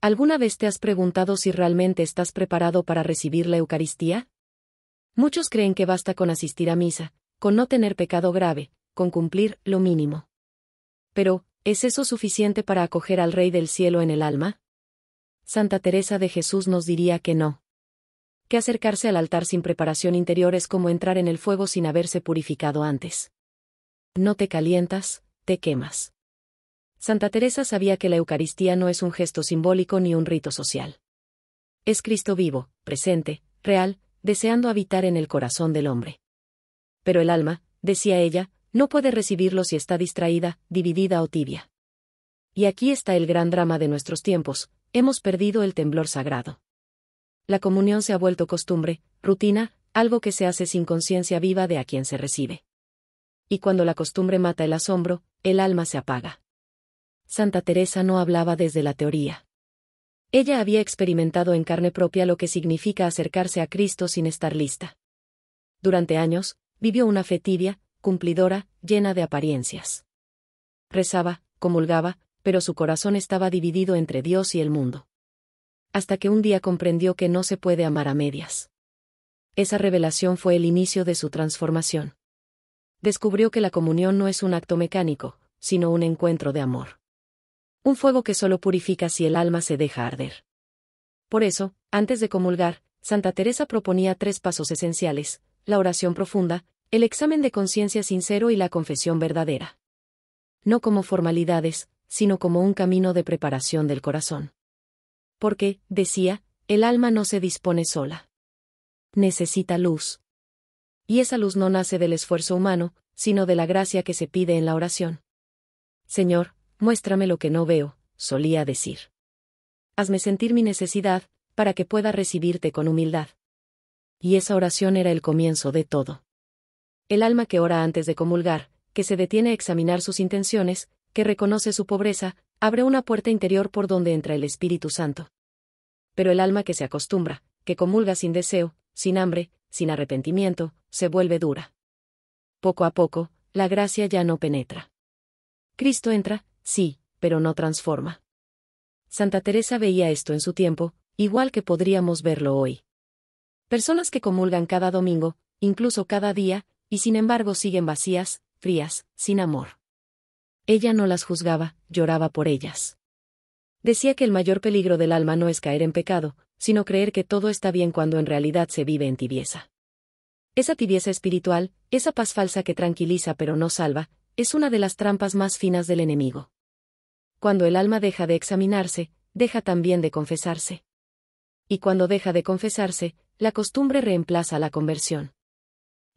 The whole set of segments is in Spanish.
¿Alguna vez te has preguntado si realmente estás preparado para recibir la Eucaristía? Muchos creen que basta con asistir a misa, con no tener pecado grave, con cumplir lo mínimo. Pero, ¿es eso suficiente para acoger al Rey del Cielo en el alma? Santa Teresa de Jesús nos diría que no. Que acercarse al altar sin preparación interior es como entrar en el fuego sin haberse purificado antes. No te calientas, te quemas. Santa Teresa sabía que la Eucaristía no es un gesto simbólico ni un rito social. Es Cristo vivo, presente, real, deseando habitar en el corazón del hombre. Pero el alma, decía ella, no puede recibirlo si está distraída, dividida o tibia. Y aquí está el gran drama de nuestros tiempos: hemos perdido el temblor sagrado. La comunión se ha vuelto costumbre, rutina, algo que se hace sin conciencia viva de a quien se recibe. Y cuando la costumbre mata el asombro, el alma se apaga. Santa Teresa no hablaba desde la teoría. Ella había experimentado en carne propia lo que significa acercarse a Cristo sin estar lista. Durante años, vivió una fe tibia, cumplidora, llena de apariencias. Rezaba, comulgaba, pero su corazón estaba dividido entre Dios y el mundo. Hasta que un día comprendió que no se puede amar a medias. Esa revelación fue el inicio de su transformación. Descubrió que la comunión no es un acto mecánico, sino un encuentro de amor. Un fuego que solo purifica si el alma se deja arder. Por eso, antes de comulgar, Santa Teresa proponía 3 pasos esenciales: la oración profunda, el examen de conciencia sincero y la confesión verdadera. No como formalidades, sino como un camino de preparación del corazón. Porque, decía, el alma no se dispone sola. Necesita luz. Y esa luz no nace del esfuerzo humano, sino de la gracia que se pide en la oración. Señor, muéstrame lo que no veo, solía decir. Hazme sentir mi necesidad, para que pueda recibirte con humildad. Y esa oración era el comienzo de todo. El alma que ora antes de comulgar, que se detiene a examinar sus intenciones, que reconoce su pobreza, abre una puerta interior por donde entra el Espíritu Santo. Pero el alma que se acostumbra, que comulga sin deseo, sin hambre, sin arrepentimiento, se vuelve dura. Poco a poco, la gracia ya no penetra. Cristo entra, sí, pero no transforma. Santa Teresa veía esto en su tiempo, igual que podríamos verlo hoy. Personas que comulgan cada domingo, incluso cada día, y sin embargo siguen vacías, frías, sin amor. Ella no las juzgaba, lloraba por ellas. Decía que el mayor peligro del alma no es caer en pecado, sino creer que todo está bien cuando en realidad se vive en tibieza. Esa tibieza espiritual, esa paz falsa que tranquiliza pero no salva, es una de las trampas más finas del enemigo. Cuando el alma deja de examinarse, deja también de confesarse. Y cuando deja de confesarse, la costumbre reemplaza la conversión.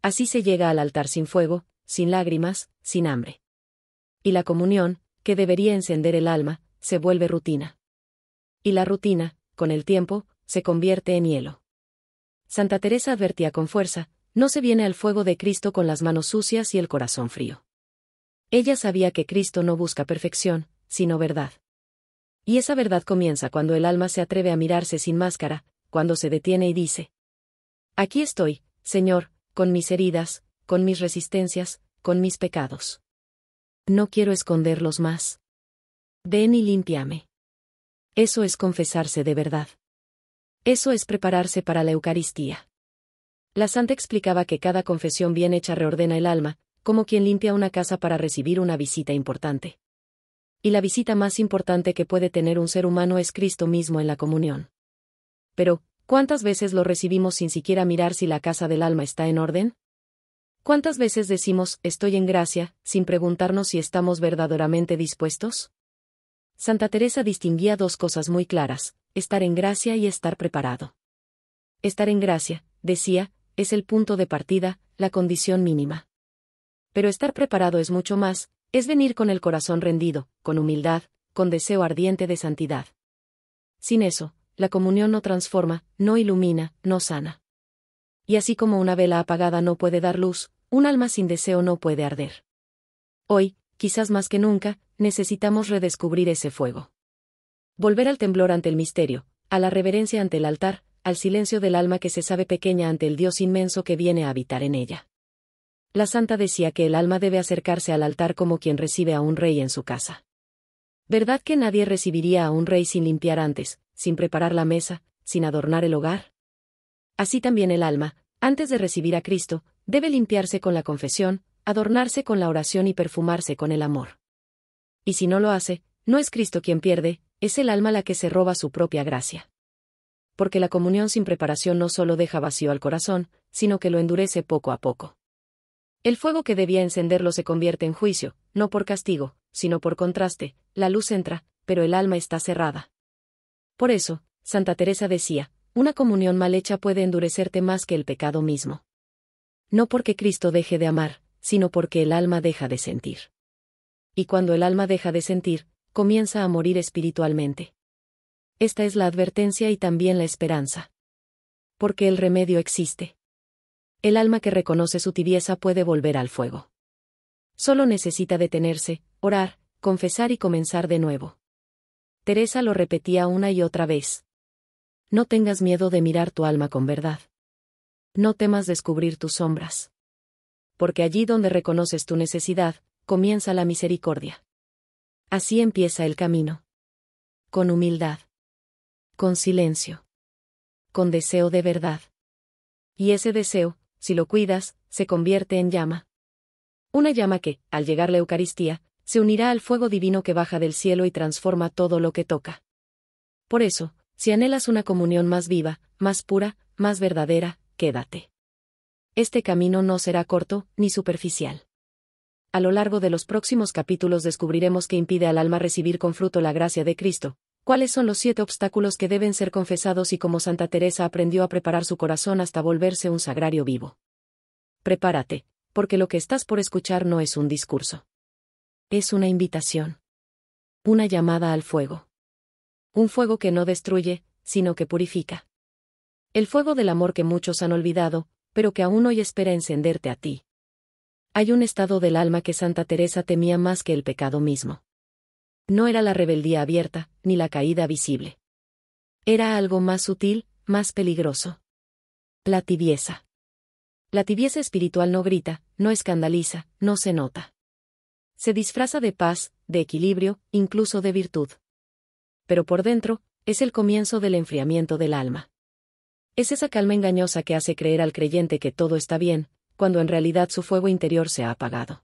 Así se llega al altar sin fuego, sin lágrimas, sin hambre. Y la comunión, que debería encender el alma, se vuelve rutina. Y la rutina, con el tiempo, se convierte en hielo. Santa Teresa advertía con fuerza: no se viene al fuego de Cristo con las manos sucias y el corazón frío. Ella sabía que Cristo no busca perfección, sino verdad. Y esa verdad comienza cuando el alma se atreve a mirarse sin máscara, cuando se detiene y dice: aquí estoy, Señor, con mis heridas, con mis resistencias, con mis pecados. No quiero esconderlos más. Ven y límpiame. Eso es confesarse de verdad. Eso es prepararse para la Eucaristía. La santa explicaba que cada confesión bien hecha reordena el alma, como quien limpia una casa para recibir una visita importante. Y la visita más importante que puede tener un ser humano es Cristo mismo en la comunión. Pero, ¿cuántas veces lo recibimos sin siquiera mirar si la casa del alma está en orden? ¿Cuántas veces decimos «estoy en gracia», sin preguntarnos si estamos verdaderamente dispuestos? Santa Teresa distinguía 2 cosas muy claras: estar en gracia y estar preparado. Estar en gracia, decía, es el punto de partida, la condición mínima. Pero estar preparado es mucho más, es venir con el corazón rendido, con humildad, con deseo ardiente de santidad. Sin eso, la comunión no transforma, no ilumina, no sana. Y así como una vela apagada no puede dar luz, un alma sin deseo no puede arder. Hoy, quizás más que nunca, necesitamos redescubrir ese fuego. Volver al temblor ante el misterio, a la reverencia ante el altar, al silencio del alma que se sabe pequeña ante el Dios inmenso que viene a habitar en ella. La santa decía que el alma debe acercarse al altar como quien recibe a un rey en su casa. ¿Verdad que nadie recibiría a un rey sin limpiar antes, sin preparar la mesa, sin adornar el hogar? Así también el alma, antes de recibir a Cristo, debe limpiarse con la confesión, adornarse con la oración y perfumarse con el amor. Y si no lo hace, no es Cristo quien pierde, es el alma la que se roba su propia gracia. Porque la comunión sin preparación no solo deja vacío al corazón, sino que lo endurece poco a poco. El fuego que debía encenderlo se convierte en juicio, no por castigo, sino por contraste, la luz entra, pero el alma está cerrada. Por eso, Santa Teresa decía, una comunión mal hecha puede endurecerte más que el pecado mismo. No porque Cristo deje de amar, sino porque el alma deja de sentir. Y cuando el alma deja de sentir, comienza a morir espiritualmente. Esta es la advertencia y también la esperanza. Porque el remedio existe. El alma que reconoce su tibieza puede volver al fuego. Solo necesita detenerse, orar, confesar y comenzar de nuevo. Teresa lo repetía una y otra vez. No tengas miedo de mirar tu alma con verdad. No temas descubrir tus sombras. Porque allí donde reconoces tu necesidad, comienza la misericordia. Así empieza el camino. Con humildad. Con silencio. Con deseo de verdad. Y ese deseo, si lo cuidas, se convierte en llama. Una llama que, al llegar la Eucaristía, se unirá al fuego divino que baja del cielo y transforma todo lo que toca. Por eso, si anhelas una comunión más viva, más pura, más verdadera, quédate. Este camino no será corto, ni superficial. A lo largo de los próximos capítulos descubriremos qué impide al alma recibir con fruto la gracia de Cristo, cuáles son los 7 obstáculos que deben ser confesados y cómo Santa Teresa aprendió a preparar su corazón hasta volverse un sagrario vivo. Prepárate, porque lo que estás por escuchar no es un discurso. Es una invitación. Una llamada al fuego. Un fuego que no destruye, sino que purifica. El fuego del amor que muchos han olvidado, pero que aún hoy espera encenderte a ti. Hay un estado del alma que Santa Teresa temía más que el pecado mismo. No era la rebeldía abierta, ni la caída visible. Era algo más sutil, más peligroso. La tibieza. La tibieza espiritual no grita, no escandaliza, no se nota. Se disfraza de paz, de equilibrio, incluso de virtud. Pero por dentro, es el comienzo del enfriamiento del alma. Es esa calma engañosa que hace creer al creyente que todo está bien, cuando en realidad su fuego interior se ha apagado.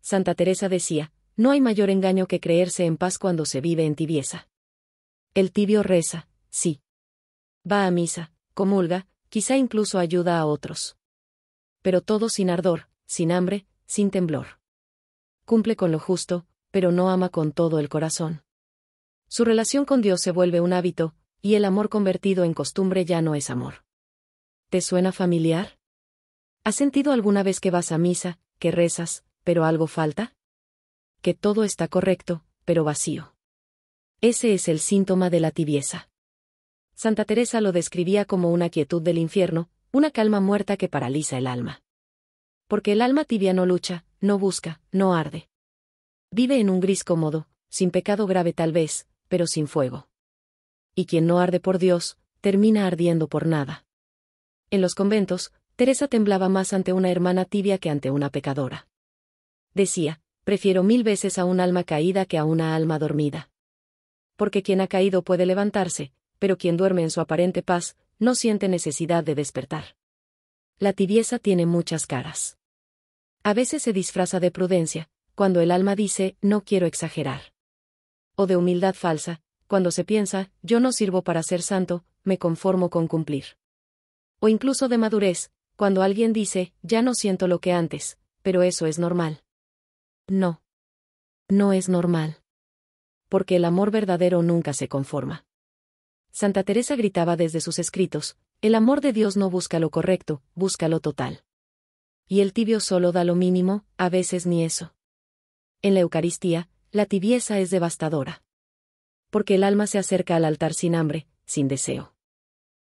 Santa Teresa decía, no hay mayor engaño que creerse en paz cuando se vive en tibieza. El tibio reza, sí. Va a misa, comulga, quizá incluso ayuda a otros. Pero todo sin ardor, sin hambre, sin temblor. Cumple con lo justo, pero no ama con todo el corazón. Su relación con Dios se vuelve un hábito, y el amor convertido en costumbre ya no es amor. ¿Te suena familiar? ¿Has sentido alguna vez que vas a misa, que rezas, pero algo falta? Que todo está correcto, pero vacío. Ese es el síntoma de la tibieza. Santa Teresa lo describía como una quietud del infierno, una calma muerta que paraliza el alma. Porque el alma tibia no lucha, no busca, no arde. Vive en un gris cómodo, sin pecado grave tal vez, pero sin fuego. Y quien no arde por Dios, termina ardiendo por nada. En los conventos, Teresa temblaba más ante una hermana tibia que ante una pecadora. Decía, prefiero 1000 veces a un alma caída que a una alma dormida. Porque quien ha caído puede levantarse, pero quien duerme en su aparente paz, no siente necesidad de despertar. La tibieza tiene muchas caras. A veces se disfraza de prudencia, cuando el alma dice, no quiero exagerar. O de humildad falsa, cuando se piensa, yo no sirvo para ser santo, me conformo con cumplir. O incluso de madurez, cuando alguien dice, ya no siento lo que antes, pero eso es normal. No. No es normal. Porque el amor verdadero nunca se conforma. Santa Teresa gritaba desde sus escritos, el amor de Dios no busca lo correcto, busca lo total. Y el tibio solo da lo mínimo, a veces ni eso. En la Eucaristía, la tibieza es devastadora. Porque el alma se acerca al altar sin hambre, sin deseo.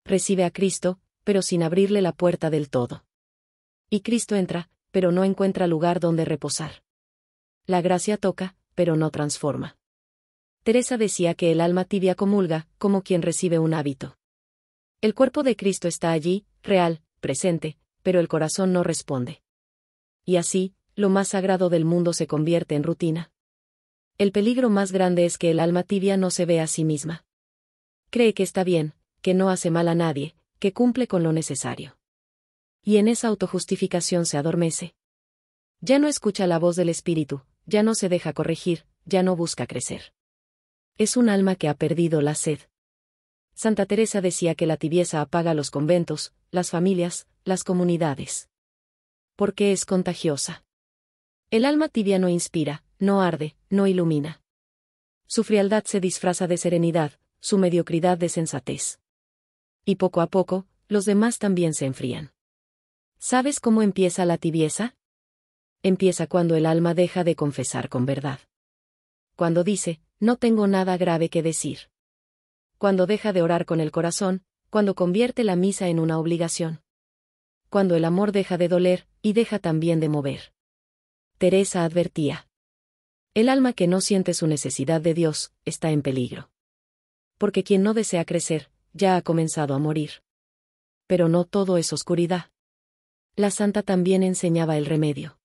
Recibe a Cristo, pero sin abrirle la puerta del todo. Y Cristo entra, pero no encuentra lugar donde reposar. La gracia toca, pero no transforma. Teresa decía que el alma tibia comulga, como quien recibe un hábito. El cuerpo de Cristo está allí, real, presente, pero el corazón no responde. Y así, lo más sagrado del mundo se convierte en rutina. El peligro más grande es que el alma tibia no se ve a sí misma. Cree que está bien, que no hace mal a nadie, que cumple con lo necesario. Y en esa autojustificación se adormece. Ya no escucha la voz del espíritu, ya no se deja corregir, ya no busca crecer. Es un alma que ha perdido la sed. Santa Teresa decía que la tibieza apaga los conventos, las familias, las comunidades. Porque es contagiosa. El alma tibia no inspira, no arde, no ilumina. Su frialdad se disfraza de serenidad, su mediocridad de sensatez. Y poco a poco, los demás también se enfrían. ¿Sabes cómo empieza la tibieza? Empieza cuando el alma deja de confesar con verdad. Cuando dice, no tengo nada grave que decir. Cuando deja de orar con el corazón, cuando convierte la misa en una obligación. Cuando el amor deja de doler, y deja también de mover. Teresa advertía. El alma que no siente su necesidad de Dios, está en peligro. Porque quien no desea crecer, ya ha comenzado a morir. Pero no todo es oscuridad. La santa también enseñaba el remedio.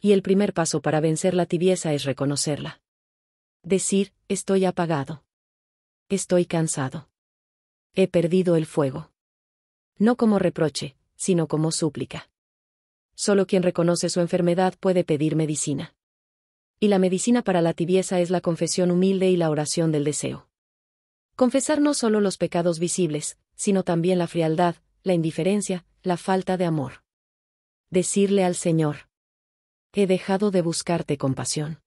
Y el primer paso para vencer la tibieza es reconocerla. Decir, estoy apagado. Estoy cansado. He perdido el fuego. No como reproche, sino como súplica. Solo quien reconoce su enfermedad puede pedir medicina. Y la medicina para la tibieza es la confesión humilde y la oración del deseo. Confesar no solo los pecados visibles, sino también la frialdad, la indiferencia, la falta de amor. Decirle al Señor: he dejado de buscarte compasión.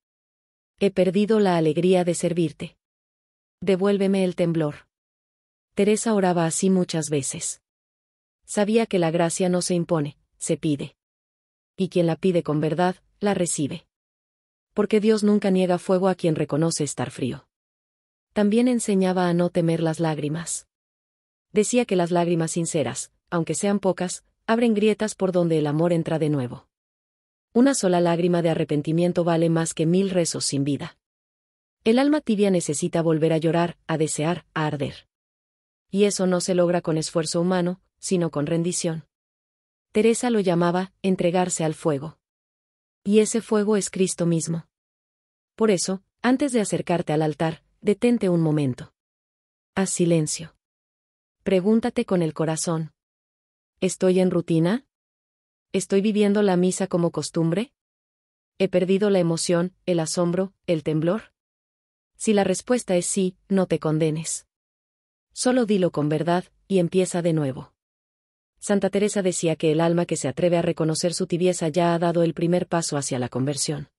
He perdido la alegría de servirte. Devuélveme el temblor. Teresa oraba así muchas veces. Sabía que la gracia no se impone, se pide. Y quien la pide con verdad, la recibe. Porque Dios nunca niega fuego a quien reconoce estar frío. También enseñaba a no temer las lágrimas. Decía que las lágrimas sinceras, aunque sean pocas, abren grietas por donde el amor entra de nuevo. Una sola lágrima de arrepentimiento vale más que 1000 rezos sin vida. El alma tibia necesita volver a llorar, a desear, a arder. Y eso no se logra con esfuerzo humano, sino con rendición. Teresa lo llamaba, entregarse al fuego. Y ese fuego es Cristo mismo. Por eso, antes de acercarte al altar, detente un momento. Haz silencio. Pregúntate con el corazón. ¿Estoy en rutina? ¿Estoy viviendo la misa como costumbre? ¿He perdido la emoción, el asombro, el temblor? Si la respuesta es sí, no te condenes. Solo dilo con verdad, y empieza de nuevo. Santa Teresa decía que el alma que se atreve a reconocer su tibieza ya ha dado el primer paso hacia la conversión.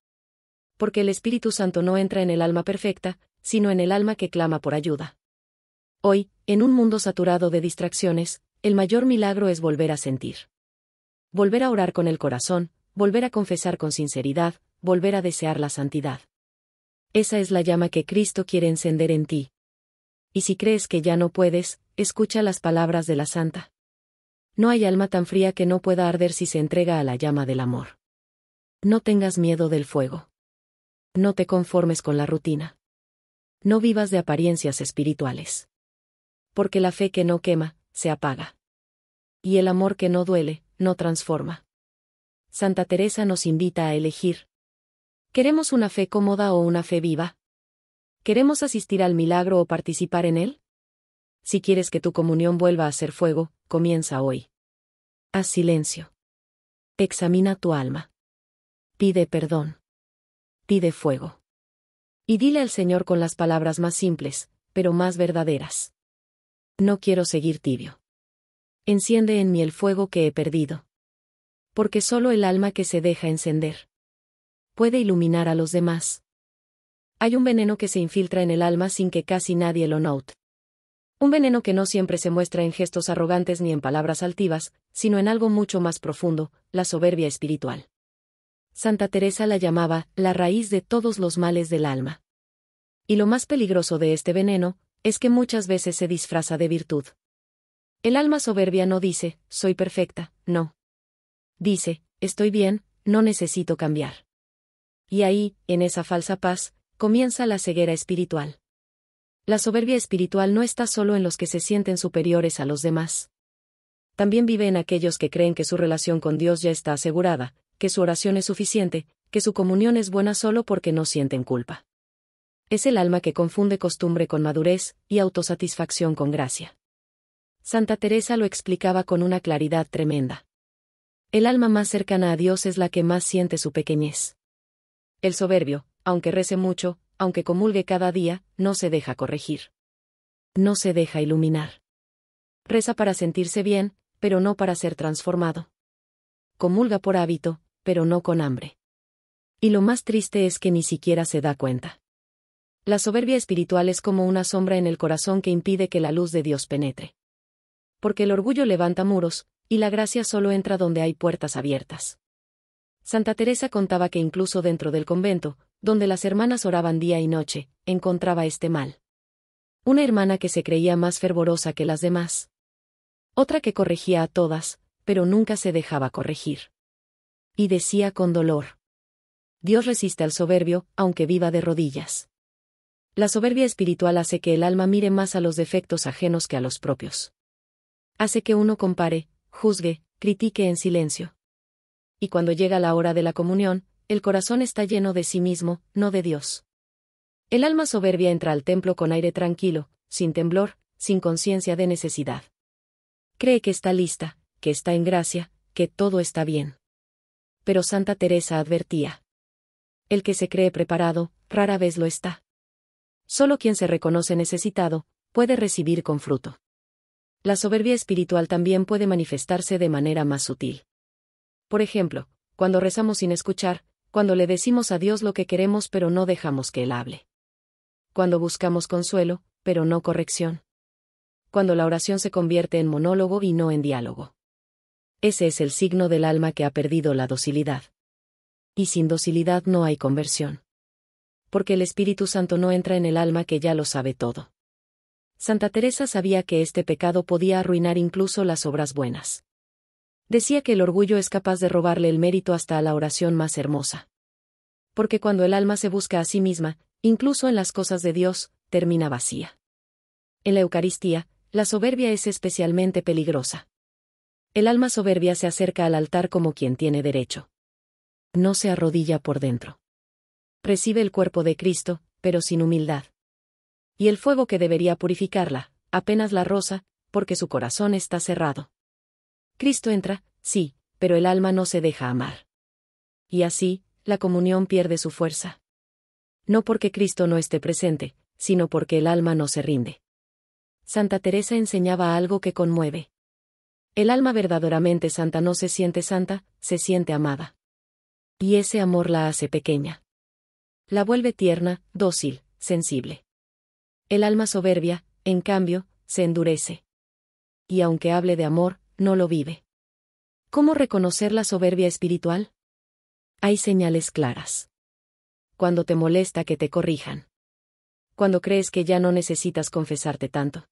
Porque el Espíritu Santo no entra en el alma perfecta, sino en el alma que clama por ayuda. Hoy, en un mundo saturado de distracciones, el mayor milagro es volver a sentir. Volver a orar con el corazón, volver a confesar con sinceridad, volver a desear la santidad. Esa es la llama que Cristo quiere encender en ti. Y si crees que ya no puedes, escucha las palabras de la santa. No hay alma tan fría que no pueda arder si se entrega a la llama del amor. No tengas miedo del fuego. No te conformes con la rutina. No vivas de apariencias espirituales. Porque la fe que no quema, se apaga. Y el amor que no duele, no transforma. Santa Teresa nos invita a elegir. ¿Queremos una fe cómoda o una fe viva? ¿Queremos asistir al milagro o participar en él? Si quieres que tu comunión vuelva a ser fuego, comienza hoy. Haz silencio. Examina tu alma. Pide perdón. Pide fuego. Y dile al Señor con las palabras más simples, pero más verdaderas. No quiero seguir tibio. Enciende en mí el fuego que he perdido. Porque solo el alma que se deja encender puede iluminar a los demás. Hay un veneno que se infiltra en el alma sin que casi nadie lo note. Un veneno que no siempre se muestra en gestos arrogantes ni en palabras altivas, sino en algo mucho más profundo, la soberbia espiritual. Santa Teresa la llamaba la raíz de todos los males del alma. Y lo más peligroso de este veneno, es que muchas veces se disfraza de virtud. El alma soberbia no dice, soy perfecta, no. Dice, estoy bien, no necesito cambiar. Y ahí, en esa falsa paz, comienza la ceguera espiritual. La soberbia espiritual no está solo en los que se sienten superiores a los demás. También vive en aquellos que creen que su relación con Dios ya está asegurada, que su oración es suficiente, que su comunión es buena solo porque no sienten culpa. Es el alma que confunde costumbre con madurez y autosatisfacción con gracia. Santa Teresa lo explicaba con una claridad tremenda. El alma más cercana a Dios es la que más siente su pequeñez. El soberbio, aunque rece mucho, aunque comulgue cada día, no se deja corregir. No se deja iluminar. Reza para sentirse bien, pero no para ser transformado. Comulga por hábito, pero no con hambre. Y lo más triste es que ni siquiera se da cuenta. La soberbia espiritual es como una sombra en el corazón que impide que la luz de Dios penetre. Porque el orgullo levanta muros, y la gracia solo entra donde hay puertas abiertas. Santa Teresa contaba que incluso dentro del convento, donde las hermanas oraban día y noche, encontraba este mal. Una hermana que se creía más fervorosa que las demás. Otra que corregía a todas, pero nunca se dejaba corregir. Y decía con dolor: Dios resiste al soberbio, aunque viva de rodillas. La soberbia espiritual hace que el alma mire más a los defectos ajenos que a los propios. Hace que uno compare, juzgue, critique en silencio. Y cuando llega la hora de la comunión, el corazón está lleno de sí mismo, no de Dios. El alma soberbia entra al templo con aire tranquilo, sin temblor, sin conciencia de necesidad. Cree que está lista, que está en gracia, que todo está bien. Pero Santa Teresa advertía: el que se cree preparado, rara vez lo está. Solo quien se reconoce necesitado, puede recibir con fruto. La soberbia espiritual también puede manifestarse de manera más sutil. Por ejemplo, cuando rezamos sin escuchar, cuando le decimos a Dios lo que queremos pero no dejamos que Él hable. Cuando buscamos consuelo, pero no corrección. Cuando la oración se convierte en monólogo y no en diálogo. Ese es el signo del alma que ha perdido la docilidad. Y sin docilidad no hay conversión. Porque el Espíritu Santo no entra en el alma que ya lo sabe todo. Santa Teresa sabía que este pecado podía arruinar incluso las obras buenas. Decía que el orgullo es capaz de robarle el mérito hasta a la oración más hermosa. Porque cuando el alma se busca a sí misma, incluso en las cosas de Dios, termina vacía. En la Eucaristía, la soberbia es especialmente peligrosa. El alma soberbia se acerca al altar como quien tiene derecho. No se arrodilla por dentro. Recibe el cuerpo de Cristo, pero sin humildad. Y el fuego que debería purificarla, apenas la roza, porque su corazón está cerrado. Cristo entra, sí, pero el alma no se deja amar. Y así, la comunión pierde su fuerza. No porque Cristo no esté presente, sino porque el alma no se rinde. Santa Teresa enseñaba algo que conmueve. El alma verdaderamente santa no se siente santa, se siente amada. Y ese amor la hace pequeña. La vuelve tierna, dócil, sensible. El alma soberbia, en cambio, se endurece. Y aunque hable de amor, no lo vive. ¿Cómo reconocer la soberbia espiritual? Hay señales claras. Cuando te molesta que te corrijan. Cuando crees que ya no necesitas confesarte tanto.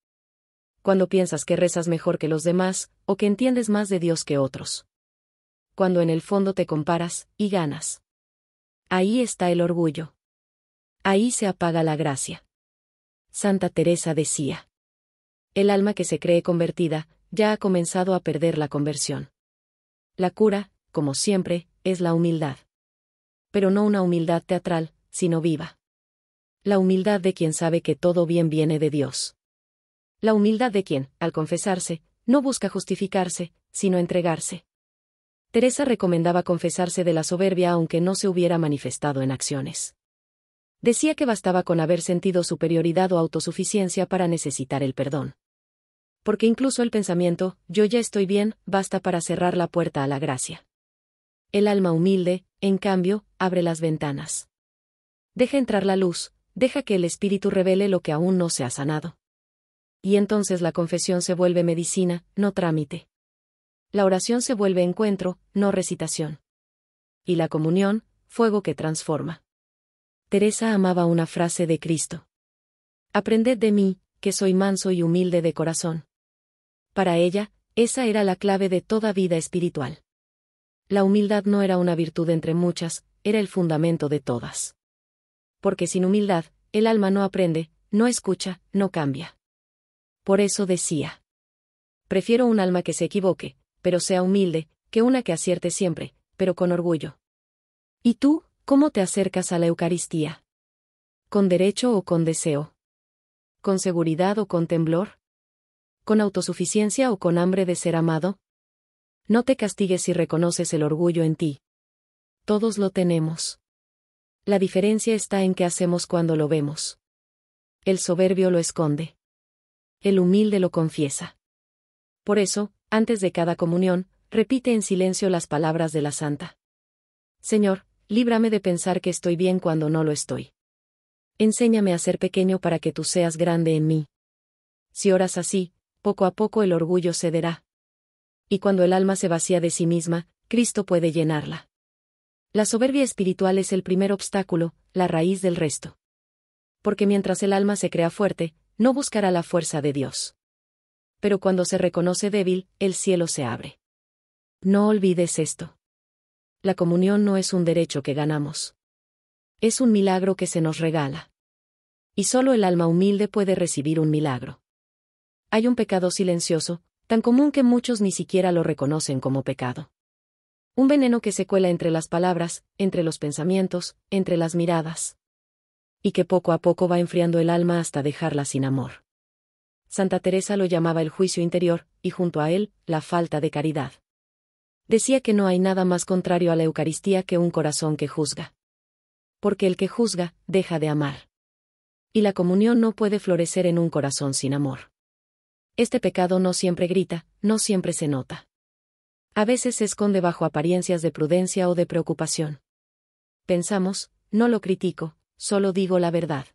Cuando piensas que rezas mejor que los demás, o que entiendes más de Dios que otros. Cuando en el fondo te comparas, y ganas. Ahí está el orgullo. Ahí se apaga la gracia. Santa Teresa decía: el alma que se cree convertida, ya ha comenzado a perder la conversión. La cura, como siempre, es la humildad. Pero no una humildad teatral, sino viva. La humildad de quien sabe que todo bien viene de Dios. La humildad de quien, al confesarse, no busca justificarse, sino entregarse. Teresa recomendaba confesarse de la soberbia aunque no se hubiera manifestado en acciones. Decía que bastaba con haber sentido superioridad o autosuficiencia para necesitar el perdón. Porque incluso el pensamiento, yo ya estoy bien, basta para cerrar la puerta a la gracia. El alma humilde, en cambio, abre las ventanas. Deja entrar la luz, deja que el Espíritu revele lo que aún no se ha sanado. Y entonces la confesión se vuelve medicina, no trámite. La oración se vuelve encuentro, no recitación. Y la comunión, fuego que transforma. Teresa amaba una frase de Cristo. Aprended de mí, que soy manso y humilde de corazón. Para ella, esa era la clave de toda vida espiritual. La humildad no era una virtud entre muchas, era el fundamento de todas. Porque sin humildad, el alma no aprende, no escucha, no cambia. Por eso decía: prefiero un alma que se equivoque, pero sea humilde, que una que acierte siempre, pero con orgullo. ¿Y tú, cómo te acercas a la Eucaristía? ¿Con derecho o con deseo? ¿Con seguridad o con temblor? ¿Con autosuficiencia o con hambre de ser amado? No te castigues si reconoces el orgullo en ti. Todos lo tenemos. La diferencia está en qué hacemos cuando lo vemos. El soberbio lo esconde. El humilde lo confiesa. Por eso, antes de cada comunión, repite en silencio las palabras de la santa. Señor, líbrame de pensar que estoy bien cuando no lo estoy. Enséñame a ser pequeño para que tú seas grande en mí. Si oras así, poco a poco el orgullo cederá. Y cuando el alma se vacía de sí misma, Cristo puede llenarla. La soberbia espiritual es el primer obstáculo, la raíz del resto. Porque mientras el alma se crea fuerte, no buscará la fuerza de Dios. Pero cuando se reconoce débil, el cielo se abre. No olvides esto. La comunión no es un derecho que ganamos. Es un milagro que se nos regala. Y solo el alma humilde puede recibir un milagro. Hay un pecado silencioso, tan común que muchos ni siquiera lo reconocen como pecado. Un veneno que se cuela entre las palabras, entre los pensamientos, entre las miradas. Y que poco a poco va enfriando el alma hasta dejarla sin amor. Santa Teresa lo llamaba el juicio interior, y junto a él, la falta de caridad. Decía que no hay nada más contrario a la Eucaristía que un corazón que juzga. Porque el que juzga, deja de amar. Y la comunión no puede florecer en un corazón sin amor. Este pecado no siempre grita, no siempre se nota. A veces se esconde bajo apariencias de prudencia o de preocupación. Pensamos, no lo critico, solo digo la verdad.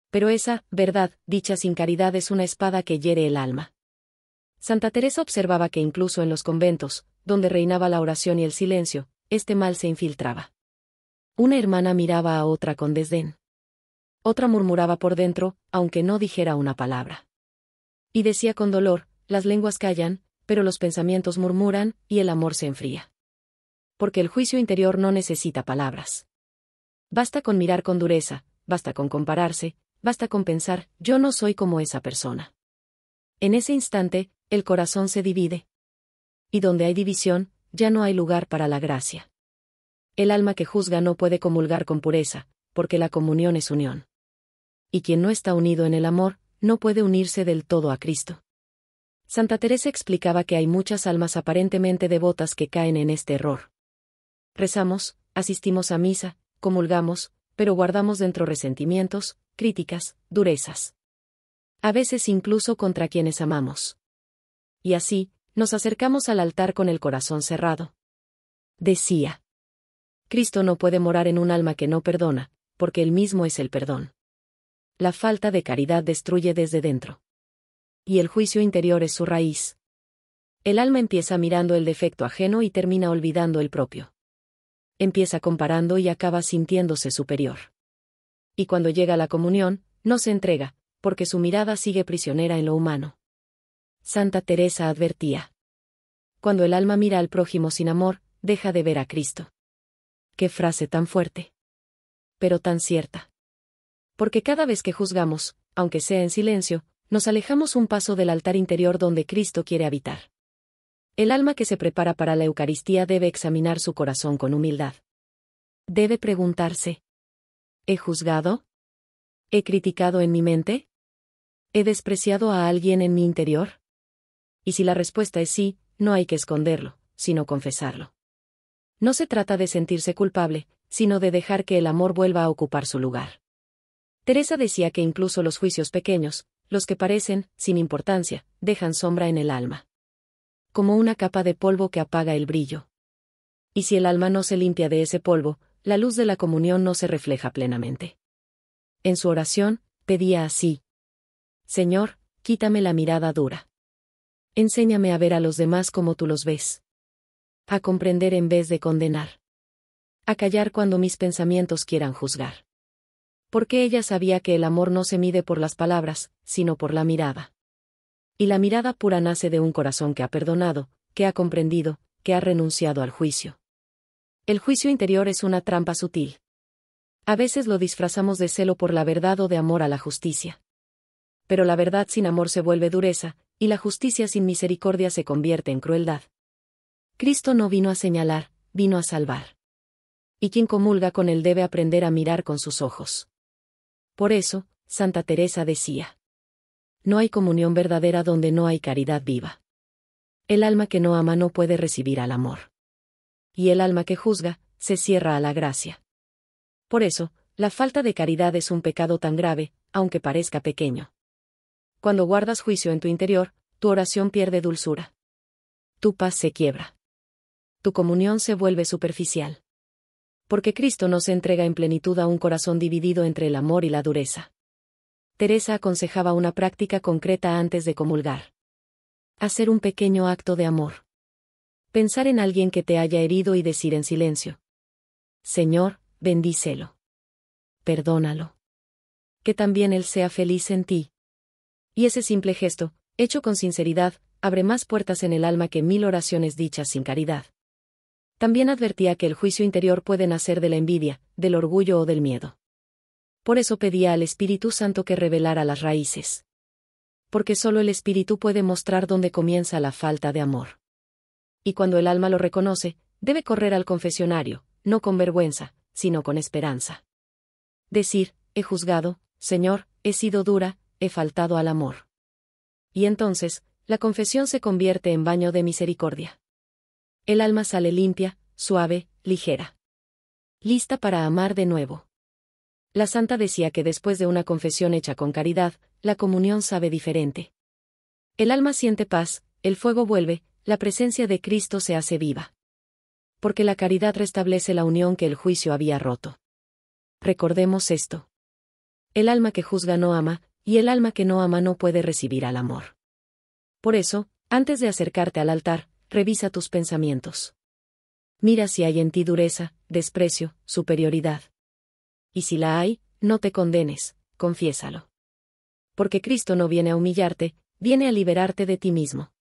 Pero esa verdad, dicha sin caridad, es una espada que hiere el alma. Santa Teresa observaba que incluso en los conventos, donde reinaba la oración y el silencio, este mal se infiltraba. Una hermana miraba a otra con desdén. Otra murmuraba por dentro, aunque no dijera una palabra. Y decía con dolor, las lenguas callan, pero los pensamientos murmuran, y el amor se enfría. Porque el juicio interior no necesita palabras. Basta con mirar con dureza, basta con compararse, basta con pensar, yo no soy como esa persona. En ese instante, el corazón se divide. Y donde hay división, ya no hay lugar para la gracia. El alma que juzga no puede comulgar con pureza, porque la comunión es unión. Y quien no está unido en el amor, no puede unirse del todo a Cristo. Santa Teresa explicaba que hay muchas almas aparentemente devotas que caen en este error. Rezamos, asistimos a misa, comulgamos, pero guardamos dentro resentimientos, críticas, durezas. A veces incluso contra quienes amamos. Y así, nos acercamos al altar con el corazón cerrado. Decía. Cristo no puede morar en un alma que no perdona, porque él mismo es el perdón. La falta de caridad destruye desde dentro. Y el juicio interior es su raíz. El alma empieza mirando el defecto ajeno y termina olvidando el propio. Empieza comparando y acaba sintiéndose superior. Y cuando llega a la comunión, no se entrega, porque su mirada sigue prisionera en lo humano. Santa Teresa advertía. Cuando el alma mira al prójimo sin amor, deja de ver a Cristo. Qué frase tan fuerte. Pero tan cierta. Porque cada vez que juzgamos, aunque sea en silencio, nos alejamos un paso del altar interior donde Cristo quiere habitar. El alma que se prepara para la Eucaristía debe examinar su corazón con humildad. Debe preguntarse: ¿he juzgado? ¿He criticado en mi mente? ¿He despreciado a alguien en mi interior? Y si la respuesta es sí, no hay que esconderlo, sino confesarlo. No se trata de sentirse culpable, sino de dejar que el amor vuelva a ocupar su lugar. Teresa decía que incluso los juicios pequeños, los que parecen, sin importancia, dejan sombra en el alma. Como una capa de polvo que apaga el brillo. Y si el alma no se limpia de ese polvo, la luz de la comunión no se refleja plenamente. En su oración, pedía así: Señor, quítame la mirada dura. Enséñame a ver a los demás como tú los ves. A comprender en vez de condenar. A callar cuando mis pensamientos quieran juzgar. Porque ella sabía que el amor no se mide por las palabras, sino por la mirada. Y la mirada pura nace de un corazón que ha perdonado, que ha comprendido, que ha renunciado al juicio. El juicio interior es una trampa sutil. A veces lo disfrazamos de celo por la verdad o de amor a la justicia. Pero la verdad sin amor se vuelve dureza, y la justicia sin misericordia se convierte en crueldad. Cristo no vino a señalar, vino a salvar. Y quien comulga con él debe aprender a mirar con sus ojos. Por eso, Santa Teresa decía: no hay comunión verdadera donde no hay caridad viva. El alma que no ama no puede recibir al amor. Y el alma que juzga, se cierra a la gracia. Por eso, la falta de caridad es un pecado tan grave, aunque parezca pequeño. Cuando guardas juicio en tu interior, tu oración pierde dulzura. Tu paz se quiebra. Tu comunión se vuelve superficial. Porque Cristo no se entrega en plenitud a un corazón dividido entre el amor y la dureza. Teresa aconsejaba una práctica concreta antes de comulgar. Hacer un pequeño acto de amor. Pensar en alguien que te haya herido y decir en silencio: Señor, bendícelo. Perdónalo. Que también Él sea feliz en ti. Y ese simple gesto, hecho con sinceridad, abre más puertas en el alma que 1000 oraciones dichas sin caridad. También advertía que el juicio interior puede nacer de la envidia, del orgullo o del miedo. Por eso pedía al Espíritu Santo que revelara las raíces. Porque solo el Espíritu puede mostrar dónde comienza la falta de amor. Y cuando el alma lo reconoce, debe correr al confesionario, no con vergüenza, sino con esperanza. Decir: he juzgado, Señor, he sido dura, he faltado al amor. Y entonces, la confesión se convierte en baño de misericordia. El alma sale limpia, suave, ligera. Lista para amar de nuevo. La santa decía que después de una confesión hecha con caridad, la comunión sabe diferente. El alma siente paz, el fuego vuelve, la presencia de Cristo se hace viva. Porque la caridad restablece la unión que el juicio había roto. Recordemos esto. El alma que juzga no ama, y el alma que no ama no puede recibir al amor. Por eso, antes de acercarte al altar, revisa tus pensamientos. Mira si hay en ti dureza, desprecio, superioridad. Y si la hay, no te condenes, confiésalo. Porque Cristo no viene a humillarte, viene a liberarte de ti mismo.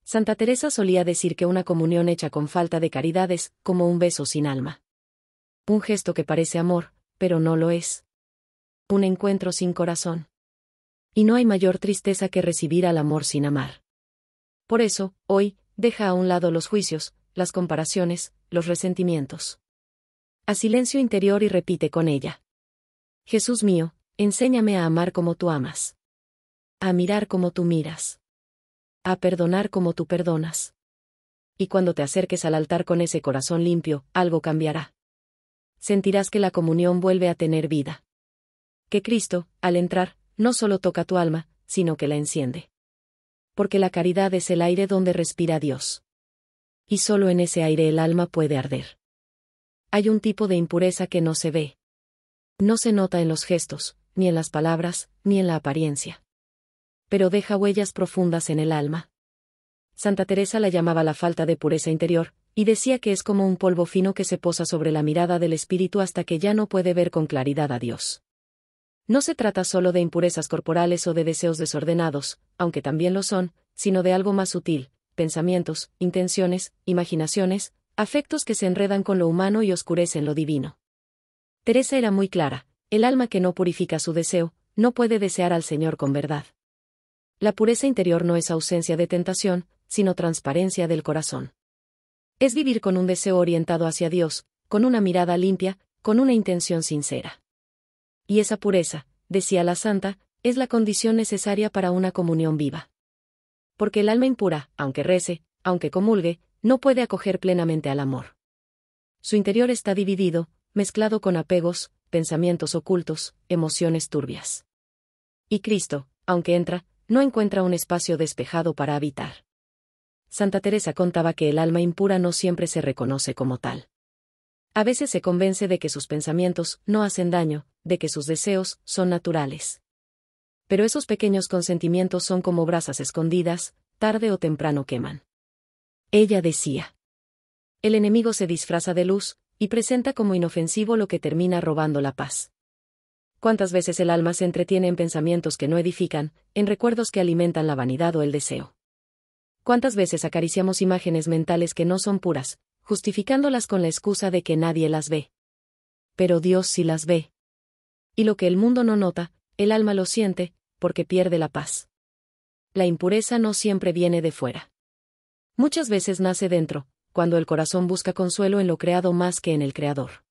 Santa Teresa solía decir que una comunión hecha con falta de caridad es como un beso sin alma. Un gesto que parece amor, pero no lo es. Un encuentro sin corazón. Y no hay mayor tristeza que recibir al amor sin amar. Por eso, hoy, deja a un lado los juicios, las comparaciones, los resentimientos. Haz silencio interior y repite con ella: Jesús mío, enséñame a amar como tú amas. A mirar como tú miras. A perdonar como tú perdonas. Y cuando te acerques al altar con ese corazón limpio, algo cambiará. Sentirás que la comunión vuelve a tener vida. Que Cristo, al entrar, no solo toca tu alma, sino que la enciende. Porque la caridad es el aire donde respira Dios. Y solo en ese aire el alma puede arder. Hay un tipo de impureza que no se ve. No se nota en los gestos, ni en las palabras, ni en la apariencia. Pero deja huellas profundas en el alma. Santa Teresa la llamaba la falta de pureza interior, y decía que es como un polvo fino que se posa sobre la mirada del espíritu hasta que ya no puede ver con claridad a Dios. No se trata solo de impurezas corporales o de deseos desordenados, aunque también lo son, sino de algo más sutil: pensamientos, intenciones, imaginaciones, afectos que se enredan con lo humano y oscurecen lo divino. Teresa era muy clara: el alma que no purifica su deseo, no puede desear al Señor con verdad. La pureza interior no es ausencia de tentación, sino transparencia del corazón. Es vivir con un deseo orientado hacia Dios, con una mirada limpia, con una intención sincera. Y esa pureza, decía la santa, es la condición necesaria para una comunión viva. Porque el alma impura, aunque rece, aunque comulgue, no puede acoger plenamente al amor. Su interior está dividido, mezclado con apegos, pensamientos ocultos, emociones turbias. Y Cristo, aunque entra, no encuentra un espacio despejado para habitar. Santa Teresa contaba que el alma impura no siempre se reconoce como tal. A veces se convence de que sus pensamientos no hacen daño, de que sus deseos son naturales. Pero esos pequeños consentimientos son como brasas escondidas, tarde o temprano queman. Ella decía: el enemigo se disfraza de luz, y presenta como inofensivo lo que termina robando la paz. ¿Cuántas veces el alma se entretiene en pensamientos que no edifican, en recuerdos que alimentan la vanidad o el deseo? ¿Cuántas veces acariciamos imágenes mentales que no son puras, justificándolas con la excusa de que nadie las ve? Pero Dios sí las ve. Y lo que el mundo no nota, el alma lo siente, porque pierde la paz. La impureza no siempre viene de fuera. Muchas veces nace dentro, cuando el corazón busca consuelo en lo creado más que en el Creador.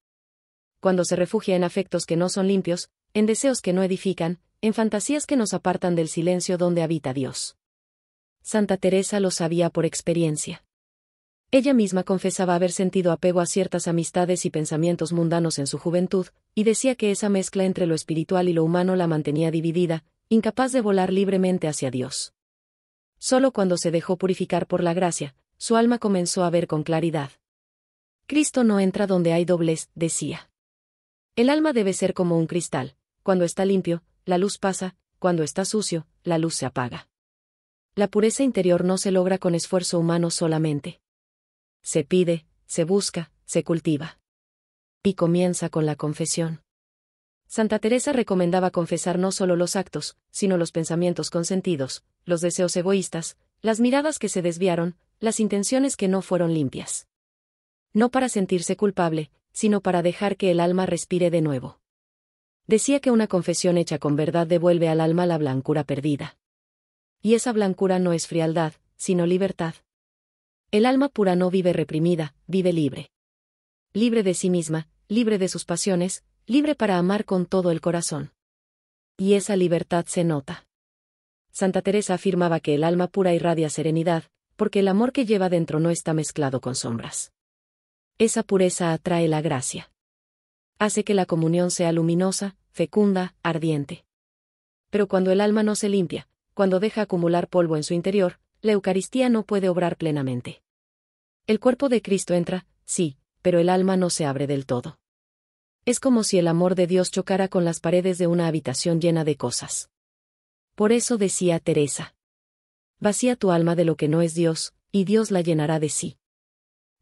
Cuando se refugia en afectos que no son limpios, en deseos que no edifican, en fantasías que nos apartan del silencio donde habita Dios. Santa Teresa lo sabía por experiencia. Ella misma confesaba haber sentido apego a ciertas amistades y pensamientos mundanos en su juventud, y decía que esa mezcla entre lo espiritual y lo humano la mantenía dividida, incapaz de volar libremente hacia Dios. Solo cuando se dejó purificar por la gracia, su alma comenzó a ver con claridad. Cristo no entra donde hay doblez, decía. El alma debe ser como un cristal: cuando está limpio, la luz pasa; cuando está sucio, la luz se apaga. La pureza interior no se logra con esfuerzo humano solamente. Se pide, se busca, se cultiva. Y comienza con la confesión. Santa Teresa recomendaba confesar no solo los actos, sino los pensamientos consentidos, los deseos egoístas, las miradas que se desviaron, las intenciones que no fueron limpias. No para sentirse culpable, sino para dejar que el alma respire de nuevo. Decía que una confesión hecha con verdad devuelve al alma la blancura perdida. Y esa blancura no es frialdad, sino libertad. El alma pura no vive reprimida, vive libre. Libre de sí misma, libre de sus pasiones, libre para amar con todo el corazón. Y esa libertad se nota. Santa Teresa afirmaba que el alma pura irradia serenidad, porque el amor que lleva dentro no está mezclado con sombras. Esa pureza atrae la gracia. Hace que la comunión sea luminosa, fecunda, ardiente. Pero cuando el alma no se limpia, cuando deja acumular polvo en su interior, la Eucaristía no puede obrar plenamente. El cuerpo de Cristo entra, sí, pero el alma no se abre del todo. Es como si el amor de Dios chocara con las paredes de una habitación llena de cosas. Por eso decía Teresa: vacía tu alma de lo que no es Dios, y Dios la llenará de sí.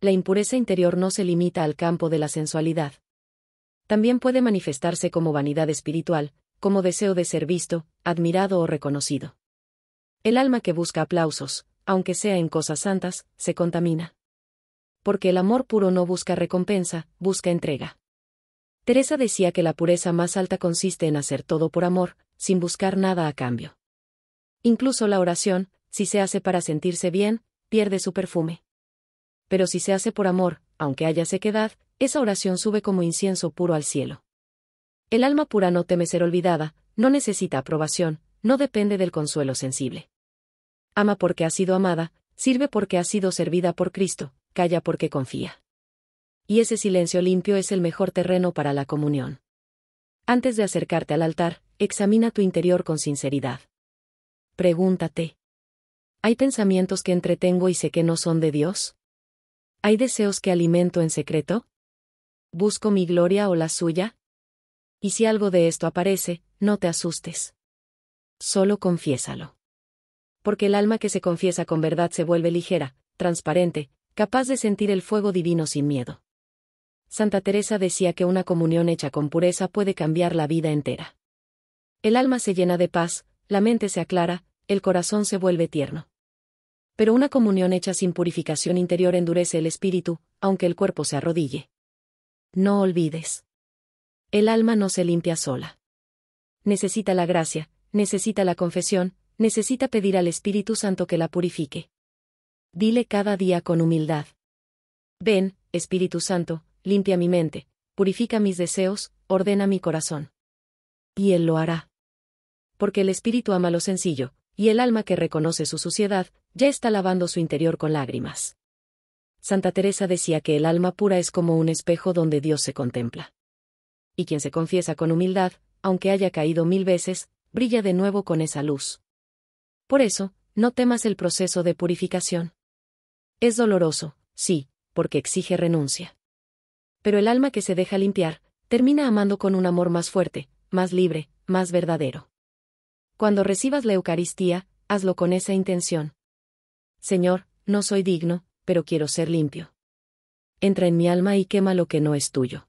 La impureza interior no se limita al campo de la sensualidad. También puede manifestarse como vanidad espiritual, como deseo de ser visto, admirado o reconocido. El alma que busca aplausos, aunque sea en cosas santas, se contamina. Porque el amor puro no busca recompensa, busca entrega. Teresa decía que la pureza más alta consiste en hacer todo por amor, sin buscar nada a cambio. Incluso la oración, si se hace para sentirse bien, pierde su perfume. Pero si se hace por amor, aunque haya sequedad, esa oración sube como incienso puro al cielo. El alma pura no teme ser olvidada, no necesita aprobación, no depende del consuelo sensible. Ama porque ha sido amada, sirve porque ha sido servida por Cristo, calla porque confía. Y ese silencio limpio es el mejor terreno para la comunión. Antes de acercarte al altar, examina tu interior con sinceridad. Pregúntate: ¿hay pensamientos que entretengo y sé que no son de Dios? ¿Hay deseos que alimento en secreto? ¿Busco mi gloria o la suya? Y si algo de esto aparece, no te asustes. Solo confiésalo. Porque el alma que se confiesa con verdad se vuelve ligera, transparente, capaz de sentir el fuego divino sin miedo. Santa Teresa decía que una comunión hecha con pureza puede cambiar la vida entera. El alma se llena de paz, la mente se aclara, el corazón se vuelve tierno. Pero una comunión hecha sin purificación interior endurece el espíritu, aunque el cuerpo se arrodille. No olvides. El alma no se limpia sola. Necesita la gracia, necesita la confesión, necesita pedir al Espíritu Santo que la purifique. Dile cada día con humildad: ven, Espíritu Santo, limpia mi mente, purifica mis deseos, ordena mi corazón. Y Él lo hará. Porque el Espíritu ama lo sencillo, y el alma que reconoce su suciedad, ya está lavando su interior con lágrimas. Santa Teresa decía que el alma pura es como un espejo donde Dios se contempla. Y quien se confiesa con humildad, aunque haya caído 1000 veces, brilla de nuevo con esa luz. Por eso, no temas el proceso de purificación. Es doloroso, sí, porque exige renuncia. Pero el alma que se deja limpiar, termina amando con un amor más fuerte, más libre, más verdadero. Cuando recibas la Eucaristía, hazlo con esa intención: Señor, no soy digno, pero quiero ser limpio. Entra en mi alma y quema lo que no es tuyo.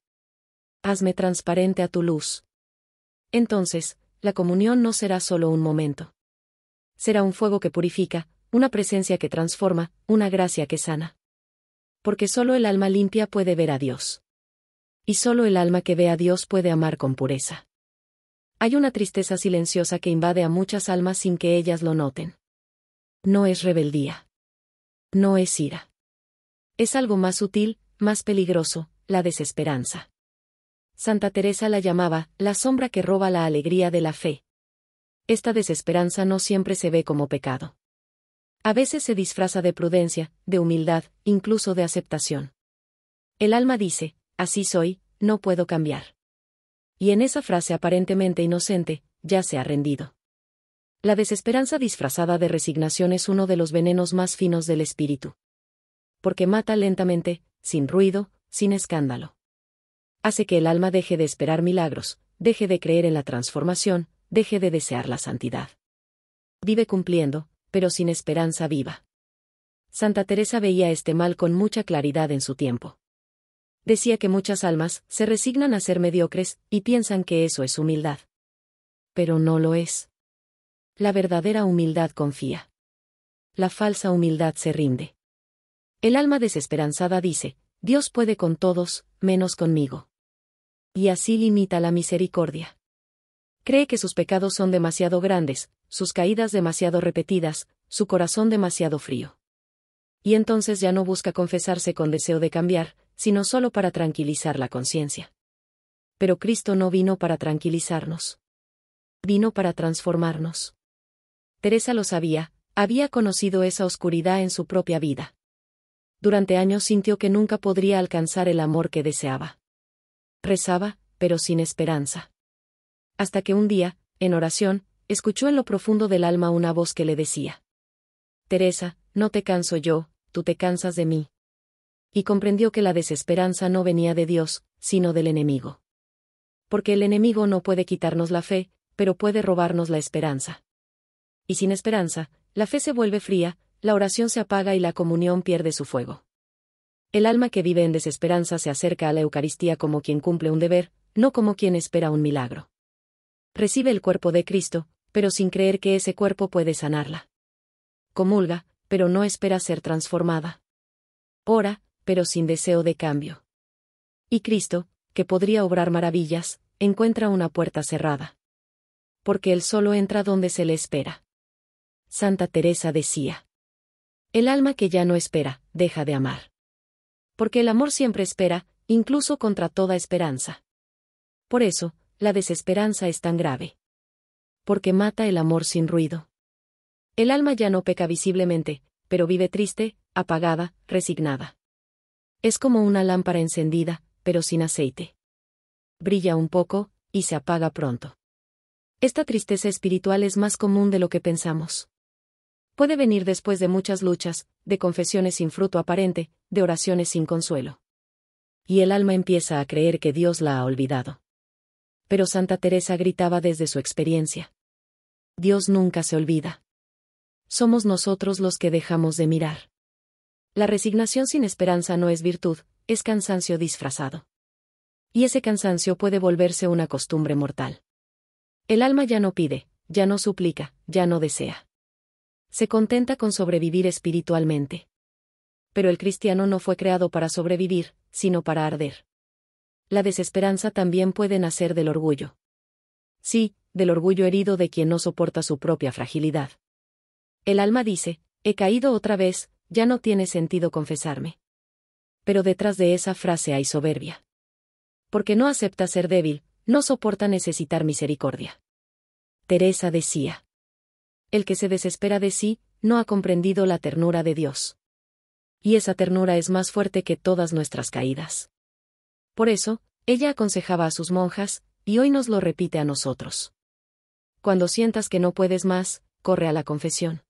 Hazme transparente a tu luz. Entonces, la comunión no será solo un momento. Será un fuego que purifica, una presencia que transforma, una gracia que sana. Porque solo el alma limpia puede ver a Dios. Y solo el alma que ve a Dios puede amar con pureza. Hay una tristeza silenciosa que invade a muchas almas sin que ellas lo noten. No es rebeldía. No es ira. Es algo más sutil, más peligroso: la desesperanza. Santa Teresa la llamaba, la sombra que roba la alegría de la fe. Esta desesperanza no siempre se ve como pecado. A veces se disfraza de prudencia, de humildad, incluso de aceptación. El alma dice, así soy, no puedo cambiar. Y en esa frase aparentemente inocente, ya se ha rendido. La desesperanza disfrazada de resignación es uno de los venenos más finos del espíritu. Porque mata lentamente, sin ruido, sin escándalo. Hace que el alma deje de esperar milagros, deje de creer en la transformación, deje de desear la santidad. Vive cumpliendo, pero sin esperanza viva. Santa Teresa veía este mal con mucha claridad en su tiempo. Decía que muchas almas se resignan a ser mediocres y piensan que eso es humildad. Pero no lo es. La verdadera humildad confía. La falsa humildad se rinde. El alma desesperanzada dice, Dios puede con todos, menos conmigo. Y así limita la misericordia. Cree que sus pecados son demasiado grandes, sus caídas demasiado repetidas, su corazón demasiado frío. Y entonces ya no busca confesarse con deseo de cambiar, sino solo para tranquilizar la conciencia. Pero Cristo no vino para tranquilizarnos. Vino para transformarnos. Teresa lo sabía, había conocido esa oscuridad en su propia vida. Durante años sintió que nunca podría alcanzar el amor que deseaba. Rezaba, pero sin esperanza. Hasta que un día, en oración, escuchó en lo profundo del alma una voz que le decía: Teresa, no te canso yo, tú te cansas de mí. Y comprendió que la desesperanza no venía de Dios, sino del enemigo. Porque el enemigo no puede quitarnos la fe, pero puede robarnos la esperanza. Y sin esperanza, la fe se vuelve fría, la oración se apaga y la comunión pierde su fuego. El alma que vive en desesperanza se acerca a la Eucaristía como quien cumple un deber, no como quien espera un milagro. Recibe el cuerpo de Cristo, pero sin creer que ese cuerpo puede sanarla. Comulga, pero no espera ser transformada. Ora, pero sin deseo de cambio. Y Cristo, que podría obrar maravillas, encuentra una puerta cerrada. Porque Él solo entra donde se le espera. Santa Teresa decía: el alma que ya no espera, deja de amar. Porque el amor siempre espera, incluso contra toda esperanza. Por eso, la desesperanza es tan grave. Porque mata el amor sin ruido. El alma ya no peca visiblemente, pero vive triste, apagada, resignada. Es como una lámpara encendida, pero sin aceite. Brilla un poco, y se apaga pronto. Esta tristeza espiritual es más común de lo que pensamos. Puede venir después de muchas luchas, de confesiones sin fruto aparente, de oraciones sin consuelo. Y el alma empieza a creer que Dios la ha olvidado. Pero Santa Teresa gritaba desde su experiencia: Dios nunca se olvida. Somos nosotros los que dejamos de mirar. La resignación sin esperanza no es virtud, es cansancio disfrazado. Y ese cansancio puede volverse una costumbre mortal. El alma ya no pide, ya no suplica, ya no desea. Se contenta con sobrevivir espiritualmente. Pero el cristiano no fue creado para sobrevivir, sino para arder. La desesperanza también puede nacer del orgullo. Sí, del orgullo herido de quien no soporta su propia fragilidad. El alma dice: he caído otra vez, ya no tiene sentido confesarme. Pero detrás de esa frase hay soberbia. Porque no acepta ser débil, no soporta necesitar misericordia. Teresa decía: el que se desespera de sí, no ha comprendido la ternura de Dios. Y esa ternura es más fuerte que todas nuestras caídas. Por eso, ella aconsejaba a sus monjas, y hoy nos lo repite a nosotros. Cuando sientas que no puedes más, corre a la confesión.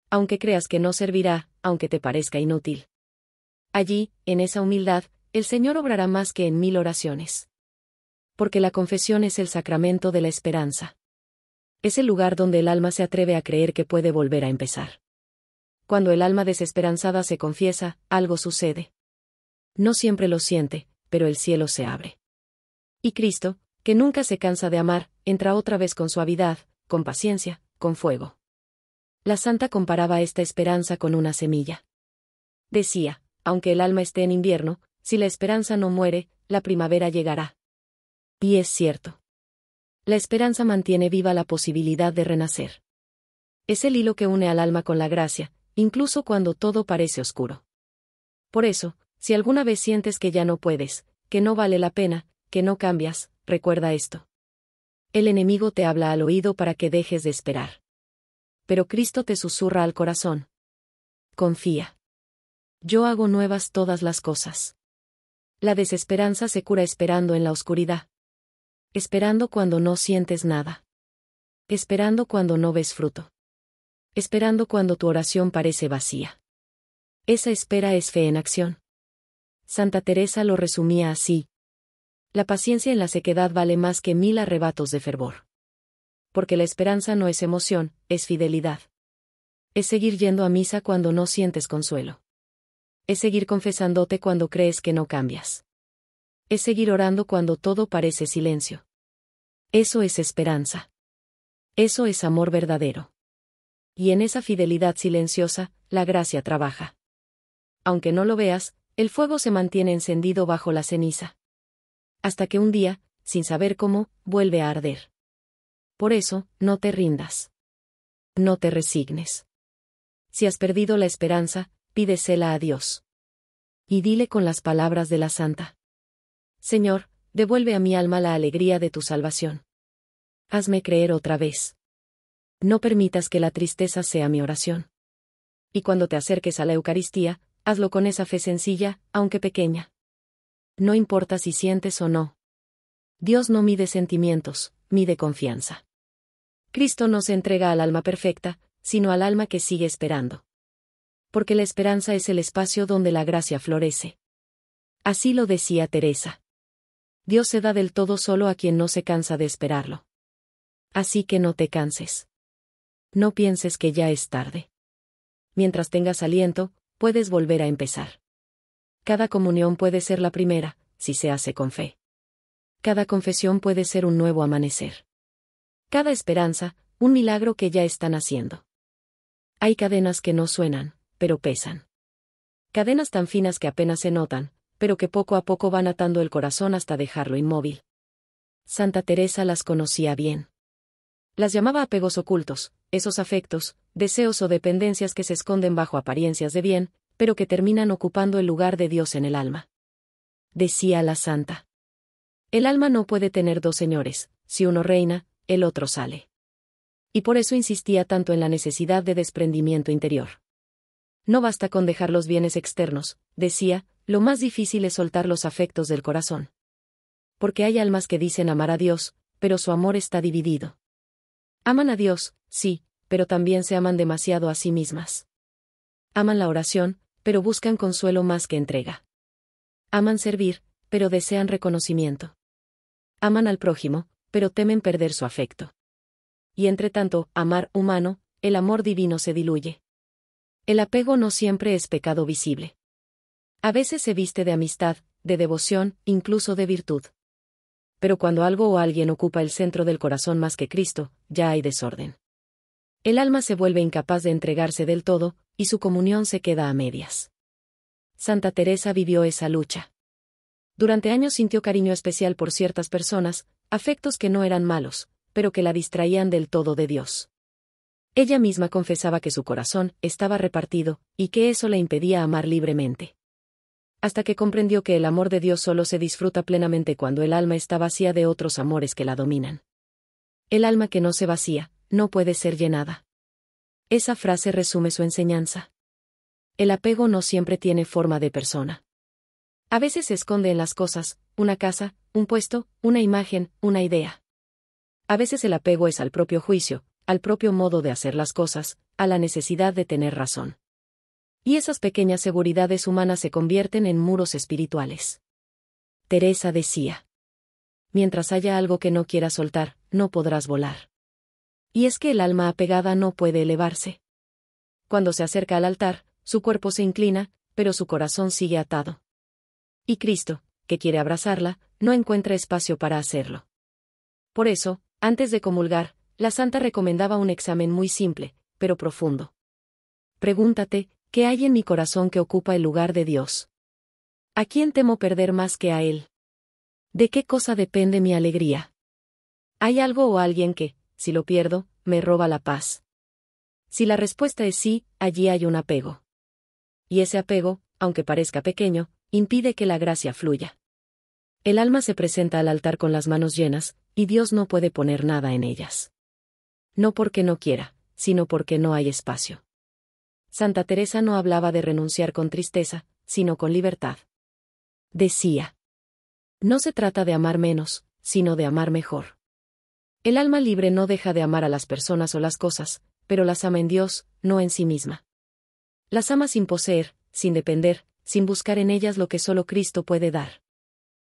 Aunque creas que no servirá, aunque te parezca inútil. Allí, en esa humildad, el Señor obrará más que en 1000 oraciones. Porque la confesión es el sacramento de la esperanza. Es el lugar donde el alma se atreve a creer que puede volver a empezar. Cuando el alma desesperanzada se confiesa, algo sucede. No siempre lo siente, pero el cielo se abre. Y Cristo, que nunca se cansa de amar, entra otra vez con suavidad, con paciencia, con fuego. La santa comparaba esta esperanza con una semilla. Decía: aunque el alma esté en invierno, si la esperanza no muere, la primavera llegará. Y es cierto. La esperanza mantiene viva la posibilidad de renacer. Es el hilo que une al alma con la gracia, incluso cuando todo parece oscuro. Por eso, si alguna vez sientes que ya no puedes, que no vale la pena, que no cambias, recuerda esto. El enemigo te habla al oído para que dejes de esperar. Pero Cristo te susurra al corazón. Confía. Yo hago nuevas todas las cosas. La desesperanza se cura esperando en la oscuridad. Esperando cuando no sientes nada. Esperando cuando no ves fruto. Esperando cuando tu oración parece vacía. Esa espera es fe en acción. Santa Teresa lo resumía así. La paciencia en la sequedad vale más que 1000 arrebatos de fervor. Porque la esperanza no es emoción, es fidelidad. Es seguir yendo a misa cuando no sientes consuelo. Es seguir confesándote cuando crees que no cambias. Es seguir orando cuando todo parece silencio. Eso es esperanza. Eso es amor verdadero. Y en esa fidelidad silenciosa, la gracia trabaja. Aunque no lo veas, el fuego se mantiene encendido bajo la ceniza. Hasta que un día, sin saber cómo, vuelve a arder. Por eso, no te rindas. No te resignes. Si has perdido la esperanza, pídesela a Dios. Y dile con las palabras de la santa. Señor, devuelve a mi alma la alegría de tu salvación. Hazme creer otra vez. No permitas que la tristeza sea mi oración. Y cuando te acerques a la Eucaristía, hazlo con esa fe sencilla, aunque pequeña. No importa si sientes o no. Dios no mide sentimientos, mide confianza. Cristo no se entrega al alma perfecta, sino al alma que sigue esperando. Porque la esperanza es el espacio donde la gracia florece. Así lo decía Teresa. Dios se da del todo solo a quien no se cansa de esperarlo. Así que no te canses. No pienses que ya es tarde. Mientras tengas aliento, puedes volver a empezar. Cada comunión puede ser la primera, si se hace con fe. Cada confesión puede ser un nuevo amanecer. Cada esperanza, un milagro que ya están haciendo. Hay cadenas que no suenan, pero pesan. Cadenas tan finas que apenas se notan, pero que poco a poco van atando el corazón hasta dejarlo inmóvil. Santa Teresa las conocía bien. Las llamaba apegos ocultos, esos afectos, deseos o dependencias que se esconden bajo apariencias de bien, pero que terminan ocupando el lugar de Dios en el alma. Decía la santa. El alma no puede tener dos señores, si uno reina, el otro sale. Y por eso insistía tanto en la necesidad de desprendimiento interior. No basta con dejar los bienes externos, decía, lo más difícil es soltar los afectos del corazón. Porque hay almas que dicen amar a Dios, pero su amor está dividido. Aman a Dios, sí, pero también se aman demasiado a sí mismas. Aman la oración, pero buscan consuelo más que entrega. Aman servir, pero desean reconocimiento. Aman al prójimo, pero temen perder su afecto. Y entre tanto, amar humano, el amor divino se diluye. El apego no siempre es pecado visible. A veces se viste de amistad, de devoción, incluso de virtud. Pero cuando algo o alguien ocupa el centro del corazón más que Cristo, ya hay desorden. El alma se vuelve incapaz de entregarse del todo, y su comunión se queda a medias. Santa Teresa vivió esa lucha. Durante años sintió cariño especial por ciertas personas, afectos que no eran malos, pero que la distraían del todo de Dios. Ella misma confesaba que su corazón estaba repartido, y que eso le impedía amar libremente. Hasta que comprendió que el amor de Dios solo se disfruta plenamente cuando el alma está vacía de otros amores que la dominan. El alma que no se vacía, no puede ser llenada. Esa frase resume su enseñanza. El apego no siempre tiene forma de persona. A veces se esconde en las cosas, una casa, un puesto, una imagen, una idea. A veces el apego es al propio juicio, al propio modo de hacer las cosas, a la necesidad de tener razón. Y esas pequeñas seguridades humanas se convierten en muros espirituales. Teresa decía: mientras haya algo que no quieras soltar, no podrás volar. Y es que el alma apegada no puede elevarse. Cuando se acerca al altar, su cuerpo se inclina, pero su corazón sigue atado. Y Cristo, que quiere abrazarla, no encuentra espacio para hacerlo. Por eso, antes de comulgar, la santa recomendaba un examen muy simple, pero profundo. Pregúntate, ¿qué hay en mi corazón que ocupa el lugar de Dios? ¿A quién temo perder más que a Él? ¿De qué cosa depende mi alegría? ¿Hay algo o alguien que, si lo pierdo, me roba la paz? Si la respuesta es sí, allí hay un apego. Y ese apego, aunque parezca pequeño, impide que la gracia fluya. El alma se presenta al altar con las manos llenas, y Dios no puede poner nada en ellas. No porque no quiera, sino porque no hay espacio. Santa Teresa no hablaba de renunciar con tristeza, sino con libertad. Decía: no se trata de amar menos, sino de amar mejor. El alma libre no deja de amar a las personas o las cosas, pero las ama en Dios, no en sí misma. Las ama sin poseer, sin depender, sin buscar en ellas lo que solo Cristo puede dar.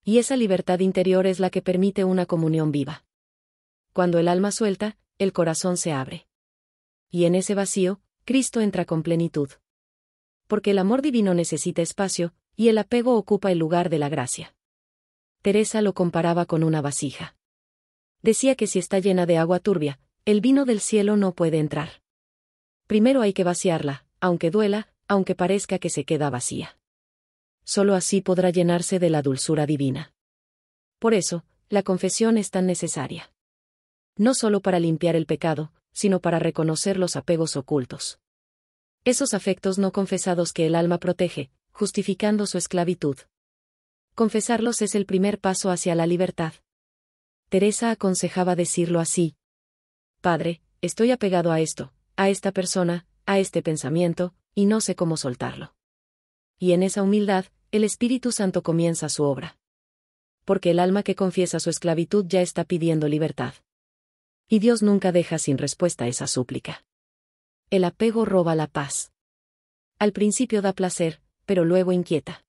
Y esa libertad interior es la que permite una comunión viva. Cuando el alma suelta, el corazón se abre. Y en ese vacío, Cristo entra con plenitud. Porque el amor divino necesita espacio, y el apego ocupa el lugar de la gracia. Teresa lo comparaba con una vasija. Decía que si está llena de agua turbia, el vino del cielo no puede entrar. Primero hay que vaciarla, aunque duela, aunque parezca que se queda vacía. Solo así podrá llenarse de la dulzura divina. Por eso, la confesión es tan necesaria. No solo para limpiar el pecado, sino para reconocer los apegos ocultos. Esos afectos no confesados que el alma protege, justificando su esclavitud. Confesarlos es el primer paso hacia la libertad. Teresa aconsejaba decirlo así: Padre, estoy apegado a esto, a esta persona, a este pensamiento, y no sé cómo soltarlo. Y en esa humildad, el Espíritu Santo comienza su obra. Porque el alma que confiesa su esclavitud ya está pidiendo libertad. Y Dios nunca deja sin respuesta esa súplica. El apego roba la paz. Al principio da placer, pero luego inquieta.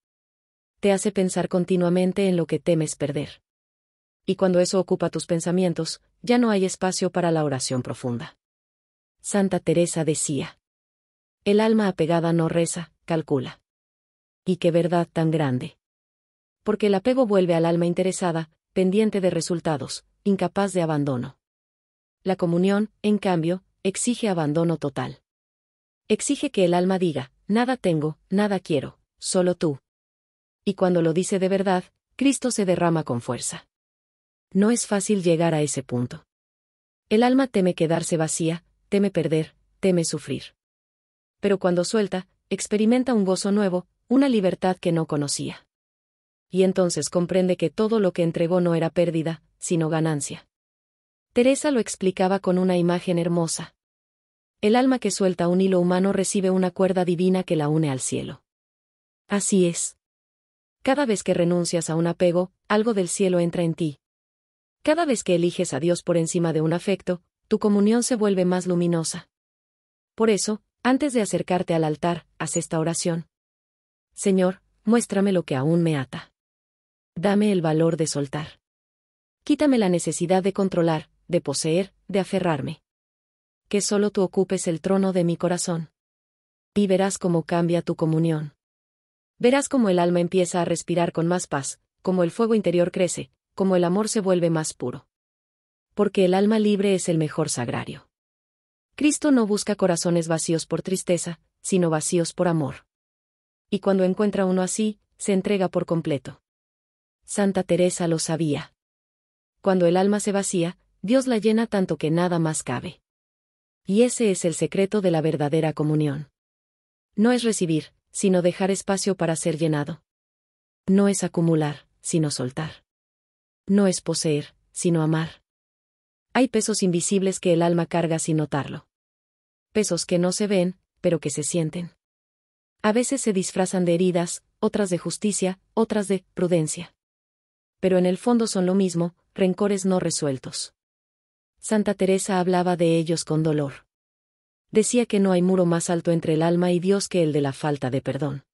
Te hace pensar continuamente en lo que temes perder. Y cuando eso ocupa tus pensamientos, ya no hay espacio para la oración profunda. Santa Teresa decía: el alma apegada no reza, calcula. Y qué verdad tan grande. Porque el apego vuelve al alma interesada, pendiente de resultados, incapaz de abandono. La comunión, en cambio, exige abandono total. Exige que el alma diga: nada tengo, nada quiero, solo tú. Y cuando lo dice de verdad, Cristo se derrama con fuerza. No es fácil llegar a ese punto. El alma teme quedarse vacía, teme perder, teme sufrir. Pero cuando suelta, experimenta un gozo nuevo, una libertad que no conocía. Y entonces comprende que todo lo que entregó no era pérdida, sino ganancia. Teresa lo explicaba con una imagen hermosa. El alma que suelta un hilo humano recibe una cuerda divina que la une al cielo. Así es. Cada vez que renuncias a un apego, algo del cielo entra en ti. Cada vez que eliges a Dios por encima de un afecto, tu comunión se vuelve más luminosa. Por eso, antes de acercarte al altar, haz esta oración. Señor, muéstrame lo que aún me ata. Dame el valor de soltar. Quítame la necesidad de controlar, de poseer, de aferrarme. Que solo tú ocupes el trono de mi corazón. Y verás cómo cambia tu comunión. Verás cómo el alma empieza a respirar con más paz, cómo el fuego interior crece, cómo el amor se vuelve más puro. Porque el alma libre es el mejor sagrario. Cristo no busca corazones vacíos por tristeza, sino vacíos por amor. Y cuando encuentra uno así, se entrega por completo. Santa Teresa lo sabía. Cuando el alma se vacía, Dios la llena tanto que nada más cabe. Y ese es el secreto de la verdadera comunión. No es recibir, sino dejar espacio para ser llenado. No es acumular, sino soltar. No es poseer, sino amar. Hay pesos invisibles que el alma carga sin notarlo. Pesos que no se ven, pero que se sienten. A veces se disfrazan de heridas, otras de justicia, otras de prudencia. Pero en el fondo son lo mismo, rencores no resueltos. Santa Teresa hablaba de ellos con dolor. Decía que no hay muro más alto entre el alma y Dios que el de la falta de perdón.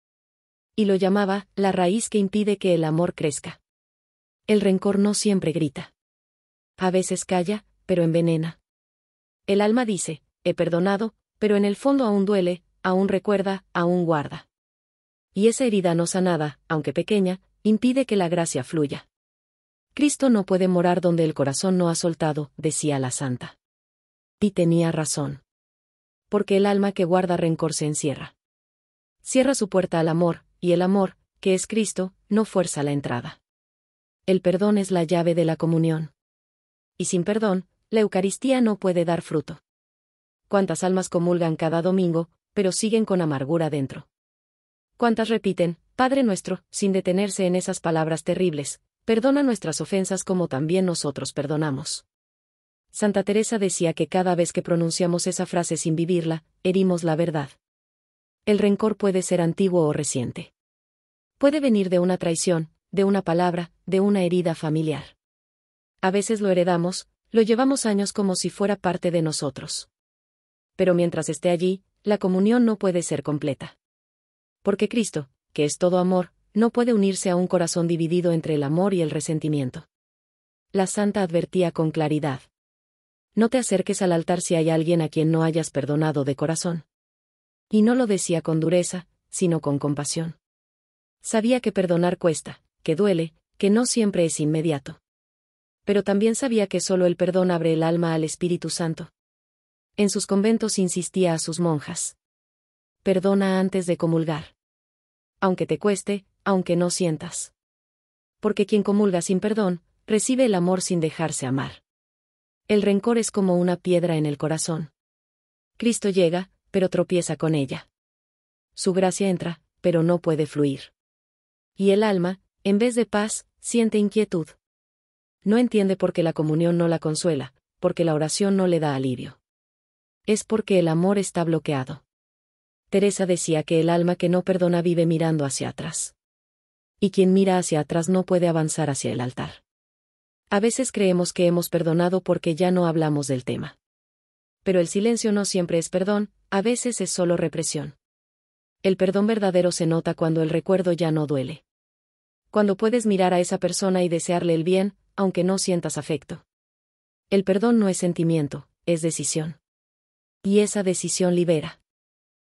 Y lo llamaba la raíz que impide que el amor crezca. El rencor no siempre grita. A veces calla, pero envenena. El alma dice: he perdonado, pero en el fondo aún duele, aún recuerda, aún guarda. Y esa herida no sanada, aunque pequeña, impide que la gracia fluya. Cristo no puede morar donde el corazón no ha soltado, decía la santa. Y tenía razón. Porque el alma que guarda rencor se encierra. Cierra su puerta al amor, y el amor, que es Cristo, no fuerza la entrada. El perdón es la llave de la comunión. Y sin perdón, la Eucaristía no puede dar fruto. ¿Cuántas almas comulgan cada domingo, pero siguen con amargura dentro? ¿Cuántas repiten, Padre nuestro, sin detenerse en esas palabras terribles: perdona nuestras ofensas como también nosotros perdonamos. Santa Teresa decía que cada vez que pronunciamos esa frase sin vivirla, herimos la verdad. El rencor puede ser antiguo o reciente. Puede venir de una traición, de una palabra, de una herida familiar. A veces lo heredamos, lo llevamos años como si fuera parte de nosotros. Pero mientras esté allí, la comunión no puede ser completa. Porque Cristo, que es todo amor, no puede unirse a un corazón dividido entre el amor y el resentimiento. La santa advertía con claridad. No te acerques al altar si hay alguien a quien no hayas perdonado de corazón. Y no lo decía con dureza, sino con compasión. Sabía que perdonar cuesta, que duele, que no siempre es inmediato. Pero también sabía que solo el perdón abre el alma al Espíritu Santo. En sus conventos insistía a sus monjas. Perdona antes de comulgar. Aunque te cueste, aunque no sientas. Porque quien comulga sin perdón, recibe el amor sin dejarse amar. El rencor es como una piedra en el corazón. Cristo llega, pero tropieza con ella. Su gracia entra, pero no puede fluir. Y el alma, en vez de paz, siente inquietud. No entiende por qué la comunión no la consuela, porque la oración no le da alivio. Es porque el amor está bloqueado. Teresa decía que el alma que no perdona vive mirando hacia atrás. Y quien mira hacia atrás no puede avanzar hacia el altar. A veces creemos que hemos perdonado porque ya no hablamos del tema. Pero el silencio no siempre es perdón, a veces es solo represión. El perdón verdadero se nota cuando el recuerdo ya no duele. Cuando puedes mirar a esa persona y desearle el bien, aunque no sientas afecto. El perdón no es sentimiento, es decisión. Y esa decisión libera.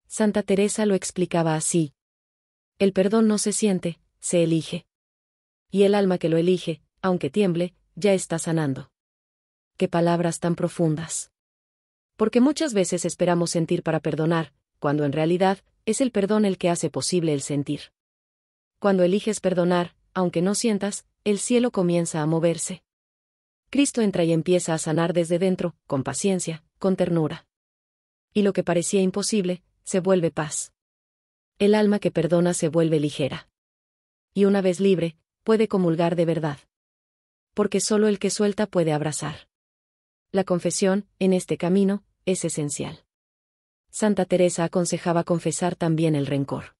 Santa Teresa lo explicaba así. El perdón no se siente, se elige. Y el alma que lo elige, aunque tiemble, ya está sanando. Qué palabras tan profundas. Porque muchas veces esperamos sentir para perdonar, cuando en realidad, es el perdón el que hace posible el sentir. Cuando eliges perdonar, aunque no sientas, el cielo comienza a moverse. Cristo entra y empieza a sanar desde dentro, con paciencia, con ternura. Y lo que parecía imposible, se vuelve paz. El alma que perdona se vuelve ligera. Y una vez libre, puede comulgar de verdad. Porque solo el que suelta puede abrazar. La confesión, en este camino, es esencial. Santa Teresa aconsejaba confesar también el rencor.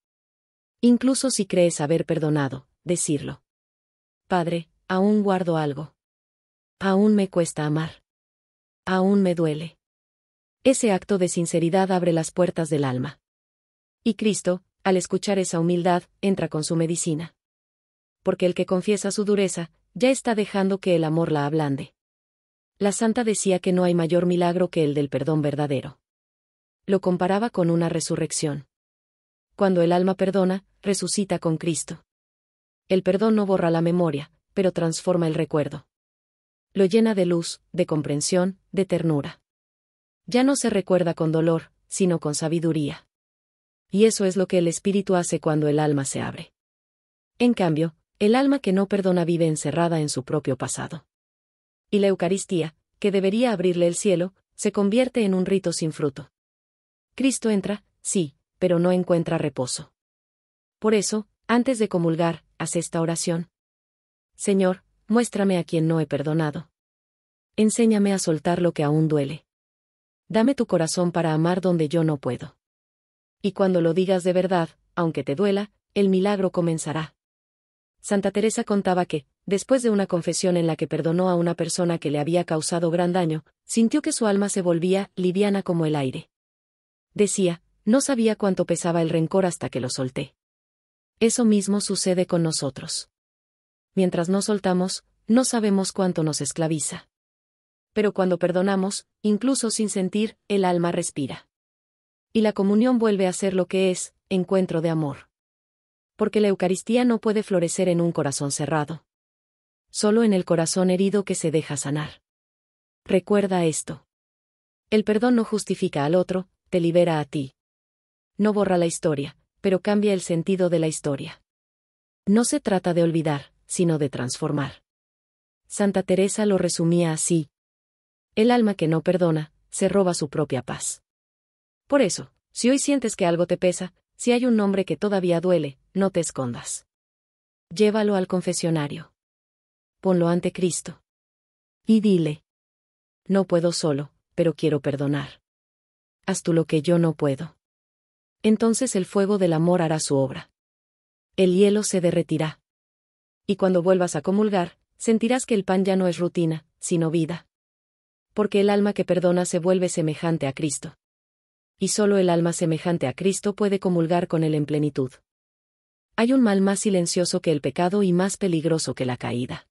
Incluso si crees haber perdonado, decirlo. Padre, aún guardo algo. Aún me cuesta amar. Aún me duele. Ese acto de sinceridad abre las puertas del alma. Y Cristo, al escuchar esa humildad, entra con su medicina. Porque el que confiesa su dureza, ya está dejando que el amor la ablande. La santa decía que no hay mayor milagro que el del perdón verdadero. Lo comparaba con una resurrección. Cuando el alma perdona, resucita con Cristo. El perdón no borra la memoria, pero transforma el recuerdo. Lo llena de luz, de comprensión, de ternura. Ya no se recuerda con dolor, sino con sabiduría. Y eso es lo que el Espíritu hace cuando el alma se abre. En cambio, el alma que no perdona vive encerrada en su propio pasado. Y la Eucaristía, que debería abrirle el cielo, se convierte en un rito sin fruto. Cristo entra, sí, pero no encuentra reposo. Por eso, antes de comulgar, haz esta oración. Señor, muéstrame a quien no he perdonado. Enséñame a soltar lo que aún duele. Dame tu corazón para amar donde yo no puedo. Y cuando lo digas de verdad, aunque te duela, el milagro comenzará. Santa Teresa contaba que, después de una confesión en la que perdonó a una persona que le había causado gran daño, sintió que su alma se volvía liviana como el aire. Decía, no sabía cuánto pesaba el rencor hasta que lo solté. Eso mismo sucede con nosotros. Mientras no soltamos, no sabemos cuánto nos esclaviza. Pero cuando perdonamos, incluso sin sentir, el alma respira. Y la comunión vuelve a ser lo que es, encuentro de amor. Porque la Eucaristía no puede florecer en un corazón cerrado. Solo en el corazón herido que se deja sanar. Recuerda esto. El perdón no justifica al otro, te libera a ti. No borra la historia, pero cambia el sentido de la historia. No se trata de olvidar, sino de transformar. Santa Teresa lo resumía así. El alma que no perdona, se roba su propia paz. Por eso, si hoy sientes que algo te pesa, si hay un nombre que todavía duele, no te escondas. Llévalo al confesionario. ponlo ante Cristo. Y dile: no puedo solo, pero quiero perdonar. Haz tú lo que yo no puedo. Entonces el fuego del amor hará su obra. El hielo se derretirá. Y cuando vuelvas a comulgar, sentirás que el pan ya no es rutina, sino vida. Porque el alma que perdona se vuelve semejante a Cristo. Y solo el alma semejante a Cristo puede comulgar con él en plenitud. Hay un mal más silencioso que el pecado y más peligroso que la caída.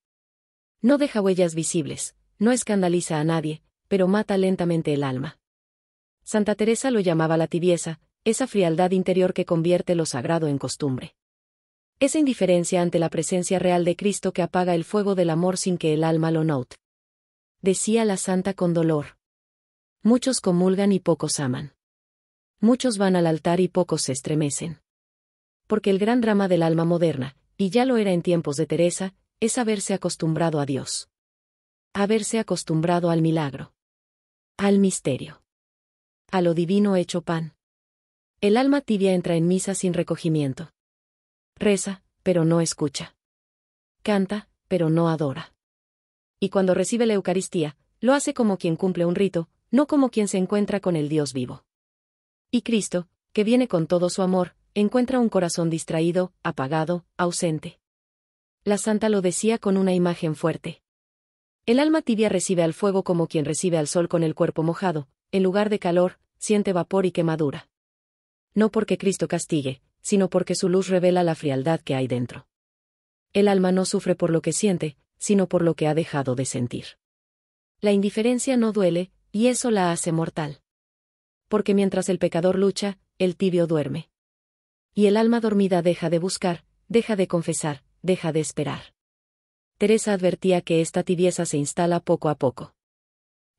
No deja huellas visibles, no escandaliza a nadie, pero mata lentamente el alma. Santa Teresa lo llamaba la tibieza, esa frialdad interior que convierte lo sagrado en costumbre. Esa indiferencia ante la presencia real de Cristo que apaga el fuego del amor sin que el alma lo note. Decía la santa con dolor: muchos comulgan y pocos aman. Muchos van al altar y pocos se estremecen. Porque el gran drama del alma moderna, y ya lo era en tiempos de Teresa, es haberse acostumbrado a Dios. Haberse acostumbrado al milagro. Al misterio. A lo divino hecho pan. El alma tibia entra en misa sin recogimiento. Reza, pero no escucha. Canta, pero no adora. Y cuando recibe la Eucaristía, lo hace como quien cumple un rito, no como quien se encuentra con el Dios vivo. Y Cristo, que viene con todo su amor, encuentra un corazón distraído, apagado, ausente. La santa lo decía con una imagen fuerte. El alma tibia recibe al fuego como quien recibe al sol con el cuerpo mojado, en lugar de calor, siente vapor y quemadura. No porque Cristo castigue, sino porque su luz revela la frialdad que hay dentro. El alma no sufre por lo que siente, sino por lo que ha dejado de sentir. La indiferencia no duele, y eso la hace mortal. Porque mientras el pecador lucha, el tibio duerme. Y el alma dormida deja de buscar, deja de confesar, deja de esperar. Teresa advertía que esta tibieza se instala poco a poco.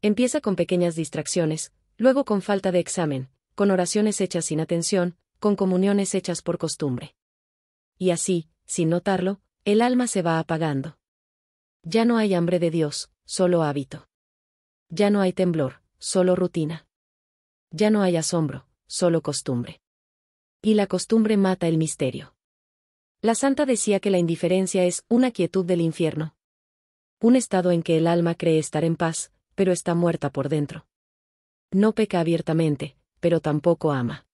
Empieza con pequeñas distracciones, luego con falta de examen, con oraciones hechas sin atención, con comuniones hechas por costumbre. Y así, sin notarlo, el alma se va apagando. Ya no hay hambre de Dios, solo hábito. Ya no hay temblor, solo rutina. Ya no hay asombro, solo costumbre. Y la costumbre mata el misterio. La santa decía que la indiferencia es una quietud del infierno. Un estado en que el alma cree estar en paz, pero está muerta por dentro. No peca abiertamente, pero tampoco ama.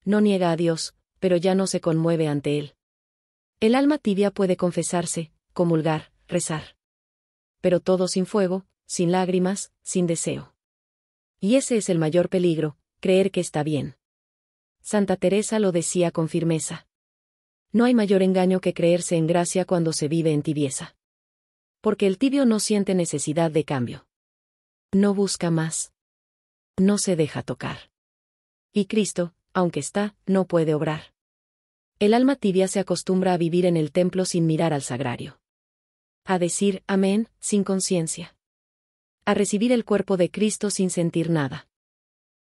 No niega a Dios, pero ya no se conmueve ante él. El alma tibia puede confesarse, comulgar, rezar. Pero todo sin fuego, sin lágrimas, sin deseo. Y ese es el mayor peligro, creer que está bien. Santa Teresa lo decía con firmeza. No hay mayor engaño que creerse en gracia cuando se vive en tibieza. Porque el tibio no siente necesidad de cambio. No busca más. No se deja tocar. Y Cristo, aunque está, no puede obrar. El alma tibia se acostumbra a vivir en el templo sin mirar al sagrario. A decir amén, sin conciencia. A recibir el cuerpo de Cristo sin sentir nada.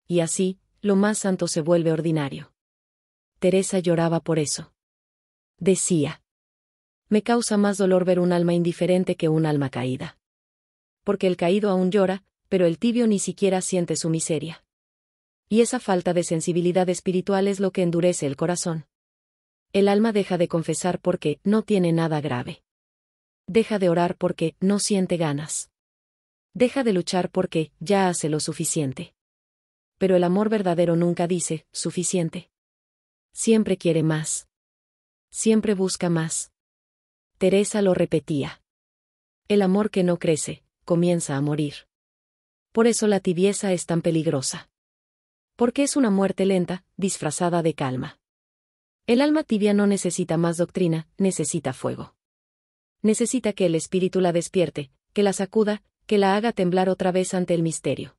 Y así, lo más santo se vuelve ordinario. Teresa lloraba por eso. Decía: me causa más dolor ver un alma indiferente que un alma caída. Porque el caído aún llora, pero el tibio ni siquiera siente su miseria. Y esa falta de sensibilidad espiritual es lo que endurece el corazón. El alma deja de confesar porque no tiene nada grave. Deja de orar porque no siente ganas. Deja de luchar porque ya hace lo suficiente. Pero el amor verdadero nunca dice suficiente. Siempre quiere más. Siempre busca más. Teresa lo repetía. El amor que no crece, comienza a morir. Por eso la tibieza es tan peligrosa. Porque es una muerte lenta, disfrazada de calma. El alma tibia no necesita más doctrina, necesita fuego. Necesita que el espíritu la despierte, que la sacuda, que la haga temblar otra vez ante el misterio.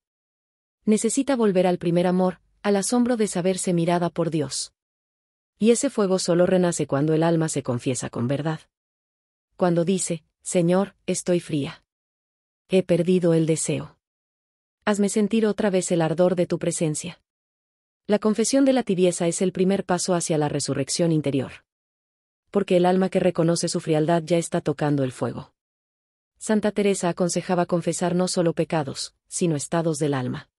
Necesita volver al primer amor, al asombro de saberse mirada por Dios. Y ese fuego solo renace cuando el alma se confiesa con verdad. Cuando dice: Señor, estoy fría. He perdido el deseo. Hazme sentir otra vez el ardor de tu presencia. La confesión de la tibieza es el primer paso hacia la resurrección interior. Porque el alma que reconoce su frialdad ya está tocando el fuego. Santa Teresa aconsejaba confesar no solo pecados, sino estados del alma.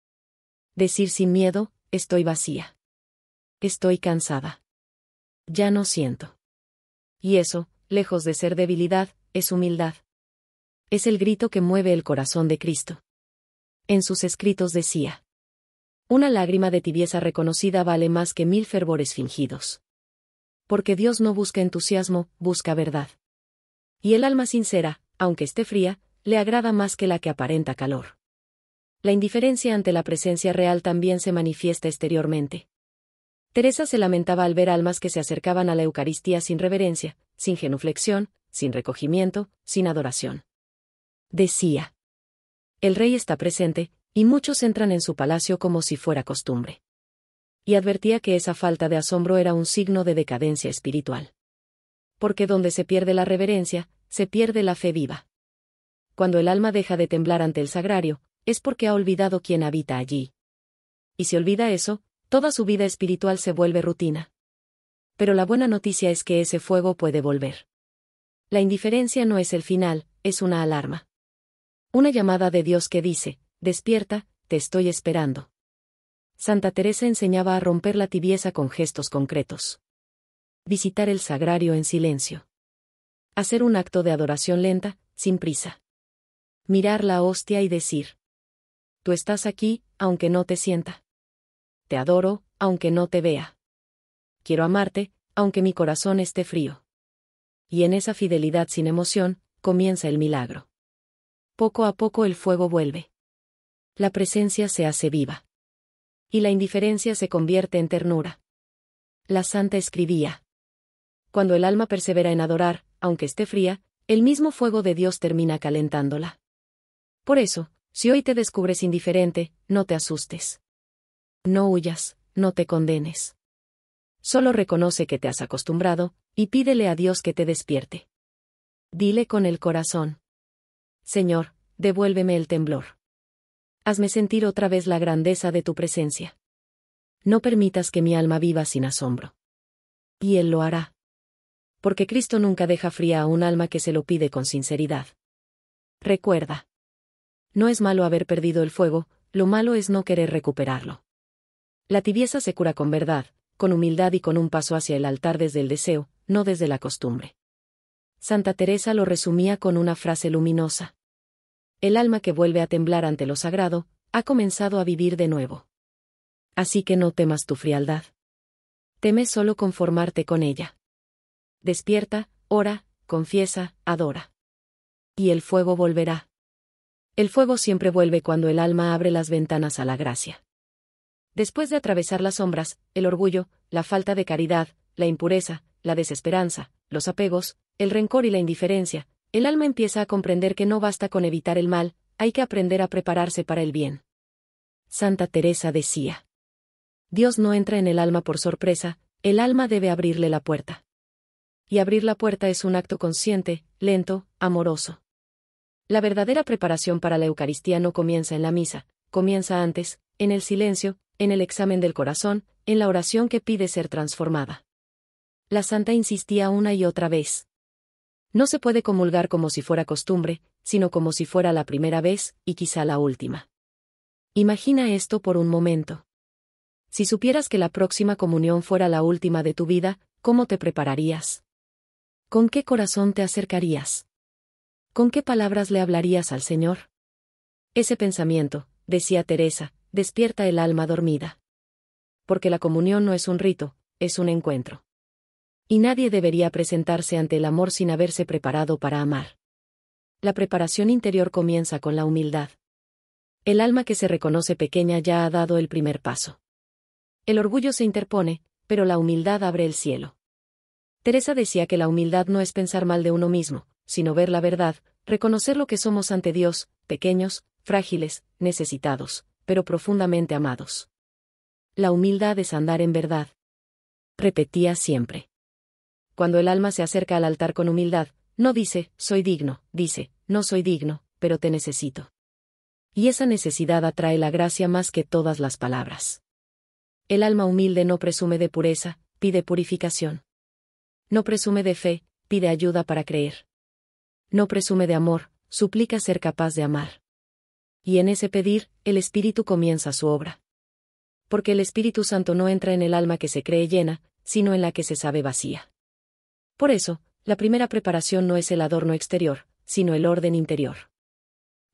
Decir sin miedo: estoy vacía. Estoy cansada. Ya no siento. Y eso, lejos de ser debilidad, es humildad. Es el grito que mueve el corazón de Cristo. En sus escritos decía: una lágrima de tibieza reconocida vale más que 1000 fervores fingidos. Porque Dios no busca entusiasmo, busca verdad. Y el alma sincera, aunque esté fría, le agrada más que la que aparenta calor. La indiferencia ante la presencia real también se manifiesta exteriormente. Teresa se lamentaba al ver almas que se acercaban a la Eucaristía sin reverencia, sin genuflexión, sin recogimiento, sin adoración. Decía: el Rey está presente, y muchos entran en su palacio como si fuera costumbre. Y advertía que esa falta de asombro era un signo de decadencia espiritual. Porque donde se pierde la reverencia, se pierde la fe viva. Cuando el alma deja de temblar ante el sagrario, es porque ha olvidado quién habita allí. Y si olvida eso, toda su vida espiritual se vuelve rutina. Pero la buena noticia es que ese fuego puede volver. La indiferencia no es el final, es una alarma. Una llamada de Dios que dice: despierta, te estoy esperando. Santa Teresa enseñaba a romper la tibieza con gestos concretos. Visitar el sagrario en silencio. Hacer un acto de adoración lenta, sin prisa. Mirar la hostia y decir: tú estás aquí, aunque no te sienta. Te adoro, aunque no te vea. Quiero amarte, aunque mi corazón esté frío. Y en esa fidelidad sin emoción, comienza el milagro. Poco a poco el fuego vuelve. La presencia se hace viva. Y la indiferencia se convierte en ternura. La santa escribía: cuando el alma persevera en adorar, aunque esté fría, el mismo fuego de Dios termina calentándola. Por eso, si hoy te descubres indiferente, no te asustes. No huyas, no te condenes. Solo reconoce que te has acostumbrado, y pídele a Dios que te despierte. Dile con el corazón: Señor, devuélveme el temblor. Hazme sentir otra vez la grandeza de tu presencia. No permitas que mi alma viva sin asombro. Y Él lo hará. Porque Cristo nunca deja fría a un alma que se lo pide con sinceridad. Recuerda: no es malo haber perdido el fuego, lo malo es no querer recuperarlo. La tibieza se cura con verdad, con humildad y con un paso hacia el altar desde el deseo, no desde la costumbre. Santa Teresa lo resumía con una frase luminosa: el alma que vuelve a temblar ante lo sagrado, ha comenzado a vivir de nuevo. Así que no temas tu frialdad. Teme solo conformarte con ella. Despierta, ora, confiesa, adora. Y el fuego volverá. El fuego siempre vuelve cuando el alma abre las ventanas a la gracia. Después de atravesar las sombras, el orgullo, la falta de caridad, la impureza, la desesperanza, los apegos, el rencor y la indiferencia, el alma empieza a comprender que no basta con evitar el mal, hay que aprender a prepararse para el bien. Santa Teresa decía: Dios no entra en el alma por sorpresa, el alma debe abrirle la puerta. Y abrir la puerta es un acto consciente, lento, amoroso. La verdadera preparación para la Eucaristía no comienza en la misa, comienza antes, en el silencio, en el examen del corazón, en la oración que pide ser transformada. La santa insistía una y otra vez: no se puede comulgar como si fuera costumbre, sino como si fuera la primera vez, y quizá la última. Imagina esto por un momento. Si supieras que la próxima comunión fuera la última de tu vida, ¿cómo te prepararías? ¿Con qué corazón te acercarías? ¿Con qué palabras le hablarías al Señor? Ese pensamiento, decía Teresa, despierta el alma dormida. Porque la comunión no es un rito, es un encuentro. Y nadie debería presentarse ante el amor sin haberse preparado para amar. La preparación interior comienza con la humildad. El alma que se reconoce pequeña ya ha dado el primer paso. El orgullo se interpone, pero la humildad abre el cielo. Teresa decía que la humildad no es pensar mal de uno mismo, sino ver la verdad, reconocer lo que somos ante Dios, pequeños, frágiles, necesitados, pero profundamente amados. La humildad es andar en verdad. Repetía siempre. Cuando el alma se acerca al altar con humildad, no dice, soy digno, dice, no soy digno, pero te necesito. Y esa necesidad atrae la gracia más que todas las palabras. El alma humilde no presume de pureza, pide purificación. No presume de fe, pide ayuda para creer. No presume de amor, suplica ser capaz de amar. Y en ese pedir, el Espíritu comienza su obra. Porque el Espíritu Santo no entra en el alma que se cree llena, sino en la que se sabe vacía. Por eso, la primera preparación no es el adorno exterior, sino el orden interior.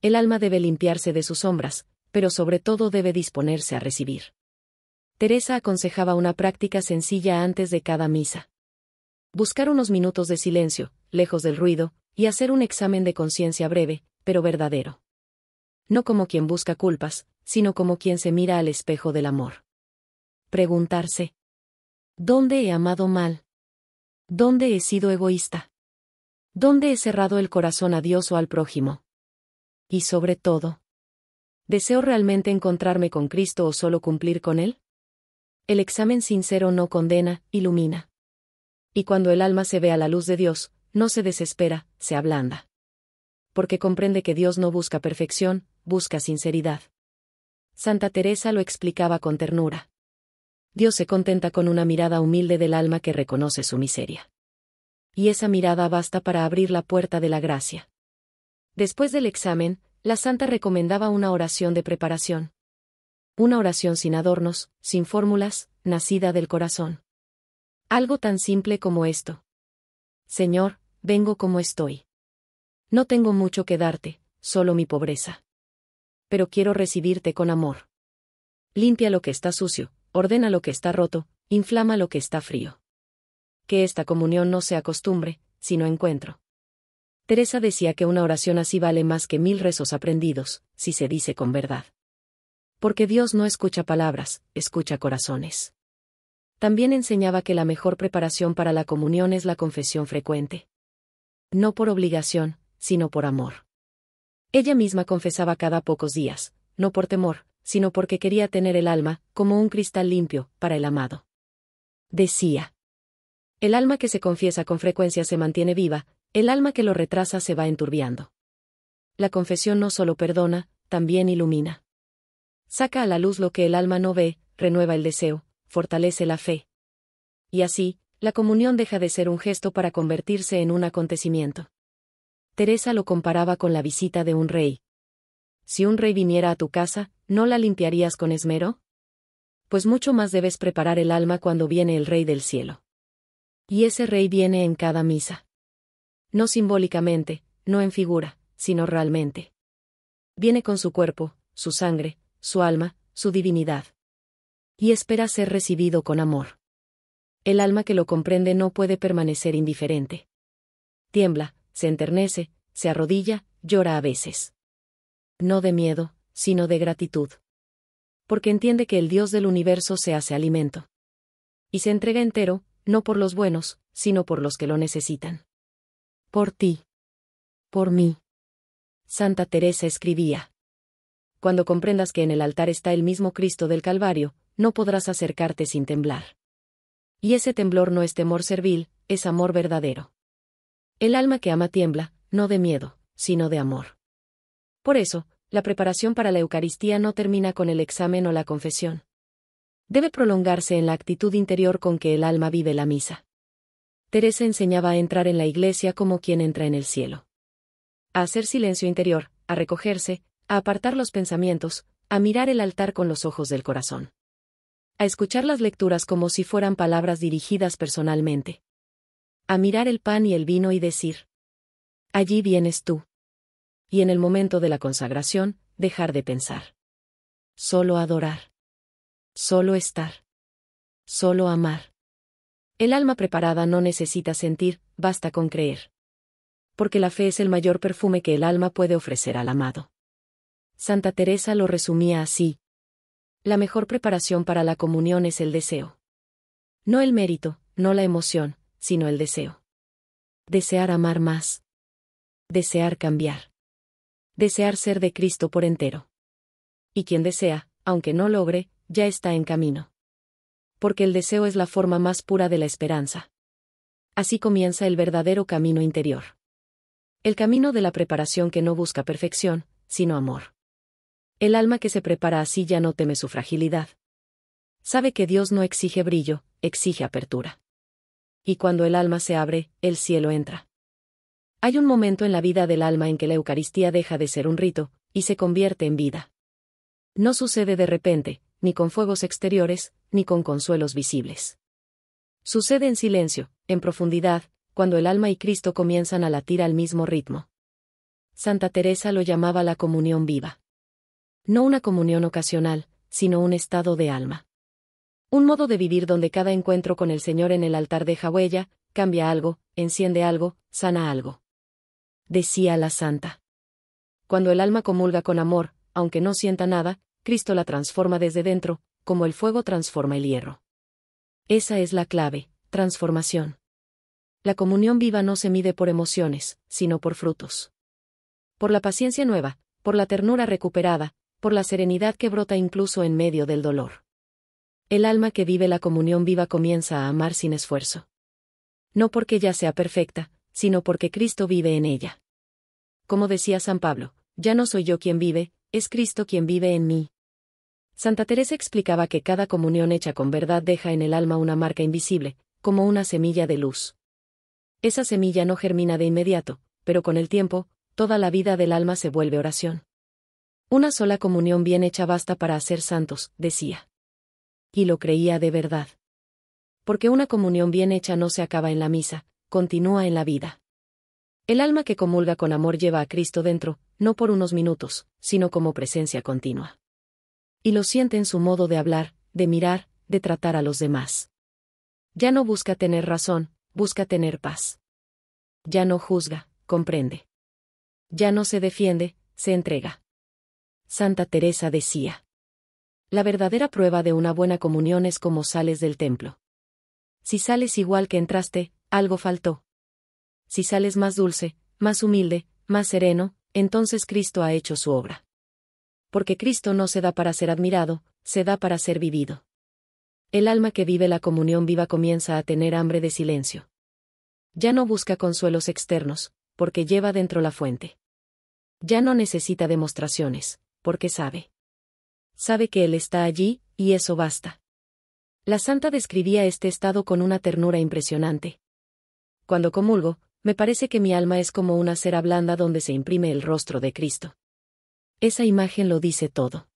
El alma debe limpiarse de sus sombras, pero sobre todo debe disponerse a recibir. Teresa aconsejaba una práctica sencilla antes de cada misa. Buscar unos minutos de silencio, lejos del ruido, y hacer un examen de conciencia breve, pero verdadero. No como quien busca culpas, sino como quien se mira al espejo del amor. Preguntarse: ¿dónde he amado mal? ¿Dónde he sido egoísta? ¿Dónde he cerrado el corazón a Dios o al prójimo? Y sobre todo, ¿deseo realmente encontrarme con Cristo o solo cumplir con Él? El examen sincero no condena, ilumina. Y cuando el alma se ve a la luz de Dios, no se desespera, se ablanda. Porque comprende que Dios no busca perfección, busca sinceridad. Santa Teresa lo explicaba con ternura. Dios se contenta con una mirada humilde del alma que reconoce su miseria. Y esa mirada basta para abrir la puerta de la gracia. Después del examen, la santa recomendaba una oración de preparación. Una oración sin adornos, sin fórmulas, nacida del corazón. Algo tan simple como esto: Señor, vengo como estoy. No tengo mucho que darte, solo mi pobreza. Pero quiero recibirte con amor. Limpia lo que está sucio, ordena lo que está roto, inflama lo que está frío. Que esta comunión no sea costumbre, sino encuentro. Teresa decía que una oración así vale más que 1000 rezos aprendidos, si se dice con verdad. Porque Dios no escucha palabras, escucha corazones. También enseñaba que la mejor preparación para la comunión es la confesión frecuente. No por obligación, sino por amor. Ella misma confesaba cada pocos días, no por temor, sino porque quería tener el alma, como un cristal limpio, para el amado. Decía: el alma que se confiesa con frecuencia se mantiene viva, el alma que lo retrasa se va enturbiando. La confesión no solo perdona, también ilumina. Saca a la luz lo que el alma no ve, renueva el deseo, fortalece la fe. Y así, la comunión deja de ser un gesto para convertirse en un acontecimiento. Teresa lo comparaba con la visita de un rey. Si un rey viniera a tu casa, ¿no la limpiarías con esmero? Pues mucho más debes preparar el alma cuando viene el Rey del cielo. Y ese rey viene en cada misa. No simbólicamente, no en figura, sino realmente. Viene con su cuerpo, su sangre, su alma, su divinidad. Y espera ser recibido con amor. El alma que lo comprende no puede permanecer indiferente. Tiembla, se enternece, se arrodilla, llora a veces. No de miedo, sino de gratitud. Porque entiende que el Dios del universo se hace alimento. Y se entrega entero, no por los buenos, sino por los que lo necesitan. Por ti. Por mí. Santa Teresa escribía: cuando comprendas que en el altar está el mismo Cristo del Calvario, no podrás acercarte sin temblar. Y ese temblor no es temor servil, es amor verdadero. El alma que ama tiembla, no de miedo, sino de amor. Por eso, la preparación para la Eucaristía no termina con el examen o la confesión. Debe prolongarse en la actitud interior con que el alma vive la misa. Teresa enseñaba a entrar en la iglesia como quien entra en el cielo. A hacer silencio interior, a recogerse, a apartar los pensamientos, a mirar el altar con los ojos del corazón. A escuchar las lecturas como si fueran palabras dirigidas personalmente. A mirar el pan y el vino y decir: allí vienes tú. Y en el momento de la consagración, dejar de pensar. Solo adorar. Solo estar. Solo amar. El alma preparada no necesita sentir, basta con creer. Porque la fe es el mayor perfume que el alma puede ofrecer al amado. Santa Teresa lo resumía así: la mejor preparación para la comunión es el deseo. No el mérito, no la emoción, sino el deseo. Desear amar más. Desear cambiar. Desear ser de Cristo por entero. Y quien desea, aunque no logre, ya está en camino. Porque el deseo es la forma más pura de la esperanza. Así comienza el verdadero camino interior. El camino de la preparación que no busca perfección, sino amor. El alma que se prepara así ya no teme su fragilidad. Sabe que Dios no exige brillo, exige apertura. Y cuando el alma se abre, el cielo entra. Hay un momento en la vida del alma en que la Eucaristía deja de ser un rito, y se convierte en vida. No sucede de repente, ni con fuegos exteriores, ni con consuelos visibles. Sucede en silencio, en profundidad, cuando el alma y Cristo comienzan a latir al mismo ritmo. Santa Teresa lo llamaba la comunión viva. No una comunión ocasional, sino un estado de alma. Un modo de vivir donde cada encuentro con el Señor en el altar deja huella, cambia algo, enciende algo, sana algo. Decía la santa. Cuando el alma comulga con amor, aunque no sienta nada, Cristo la transforma desde dentro, como el fuego transforma el hierro. Esa es la clave, transformación. La comunión viva no se mide por emociones, sino por frutos. Por la paciencia nueva, por la ternura recuperada, por la serenidad que brota incluso en medio del dolor. El alma que vive la comunión viva comienza a amar sin esfuerzo. No porque ya sea perfecta, sino porque Cristo vive en ella. Como decía San Pablo, ya no soy yo quien vive, es Cristo quien vive en mí. Santa Teresa explicaba que cada comunión hecha con verdad deja en el alma una marca invisible, como una semilla de luz. Esa semilla no germina de inmediato, pero con el tiempo, toda la vida del alma se vuelve oración. Una sola comunión bien hecha basta para hacer santos, decía. Y lo creía de verdad. Porque una comunión bien hecha no se acaba en la misa, continúa en la vida. El alma que comulga con amor lleva a Cristo dentro, no por unos minutos, sino como presencia continua. Y lo siente en su modo de hablar, de mirar, de tratar a los demás. Ya no busca tener razón, busca tener paz. Ya no juzga, comprende. Ya no se defiende, se entrega. Santa Teresa decía. La verdadera prueba de una buena comunión es cómo sales del templo. Si sales igual que entraste, algo faltó. Si sales más dulce, más humilde, más sereno, entonces Cristo ha hecho su obra. Porque Cristo no se da para ser admirado, se da para ser vivido. El alma que vive la comunión viva comienza a tener hambre de silencio. Ya no busca consuelos externos, porque lleva dentro la fuente. Ya no necesita demostraciones, porque sabe. Sabe que Él está allí, y eso basta. La santa describía este estado con una ternura impresionante. Cuando comulgo, me parece que mi alma es como una cera blanda donde se imprime el rostro de Cristo. Esa imagen lo dice todo.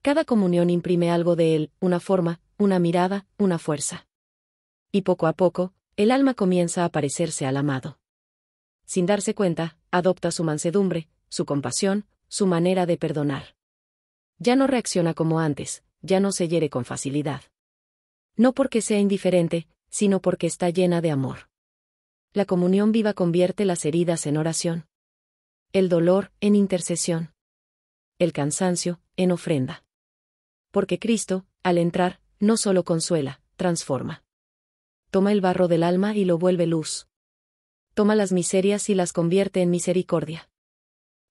Cada comunión imprime algo de Él, una forma, una mirada, una fuerza. Y poco a poco, el alma comienza a parecerse al amado. Sin darse cuenta, adopta su mansedumbre, su compasión, su manera de perdonar. Ya no reacciona como antes, ya no se hiere con facilidad. No porque sea indiferente, sino porque está llena de amor. La comunión viva convierte las heridas en oración. El dolor, en intercesión. El cansancio, en ofrenda. Porque Cristo, al entrar, no solo consuela, transforma. Toma el barro del alma y lo vuelve luz. Toma las miserias y las convierte en misericordia.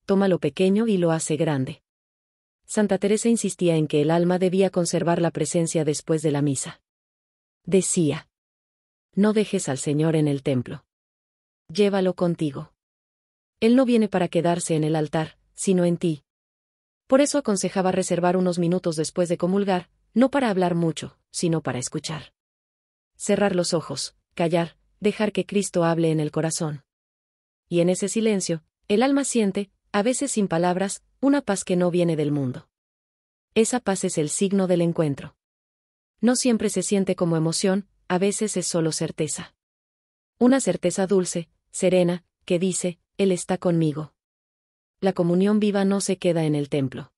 Toma lo pequeño y lo hace grande. Santa Teresa insistía en que el alma debía conservar la presencia después de la misa. Decía: no dejes al Señor en el templo. Llévalo contigo. Él no viene para quedarse en el altar, sino en ti. Por eso aconsejaba reservar unos minutos después de comulgar, no para hablar mucho, sino para escuchar. Cerrar los ojos, callar, dejar que Cristo hable en el corazón. Y en ese silencio, el alma siente, a veces sin palabras, una paz que no viene del mundo. Esa paz es el signo del encuentro. No siempre se siente como emoción, a veces es solo certeza. Una certeza dulce, serena, que dice, Él está conmigo. La comunión viva no se queda en el templo.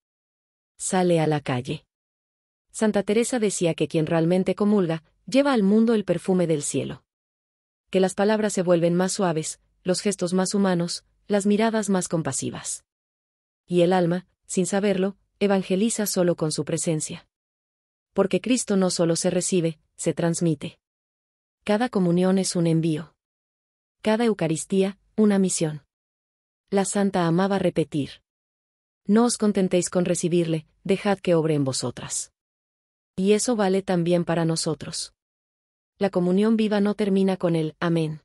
Sale a la calle. Santa Teresa decía que quien realmente comulga, lleva al mundo el perfume del cielo. Que las palabras se vuelven más suaves, los gestos más humanos, las miradas más compasivas. Y el alma, sin saberlo, evangeliza solo con su presencia. Porque Cristo no solo se recibe, se transmite. Cada comunión es un envío. Cada Eucaristía, una misión. La santa amaba repetir: no os contentéis con recibirle, dejad que obre en vosotras. Y eso vale también para nosotros. La comunión viva no termina con el amén.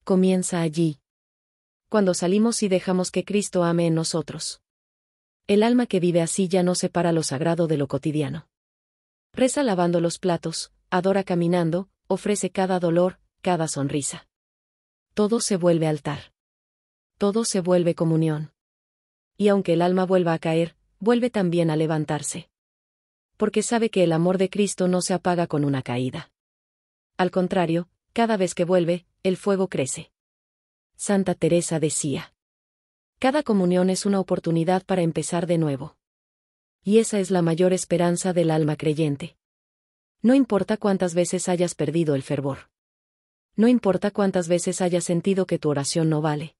Comienza allí. Cuando salimos y dejamos que Cristo ame en nosotros. El alma que vive así ya no separa lo sagrado de lo cotidiano. Reza lavando los platos, adora caminando, ofrece cada dolor, cada sonrisa. Todo se vuelve altar. Todo se vuelve comunión. Y aunque el alma vuelva a caer, vuelve también a levantarse. Porque sabe que el amor de Cristo no se apaga con una caída. Al contrario, cada vez que vuelve, el fuego crece. Santa Teresa decía: Cada comunión es una oportunidad para empezar de nuevo. Y esa es la mayor esperanza del alma creyente. No importa cuántas veces hayas perdido el fervor. No importa cuántas veces hayas sentido que tu oración no vale.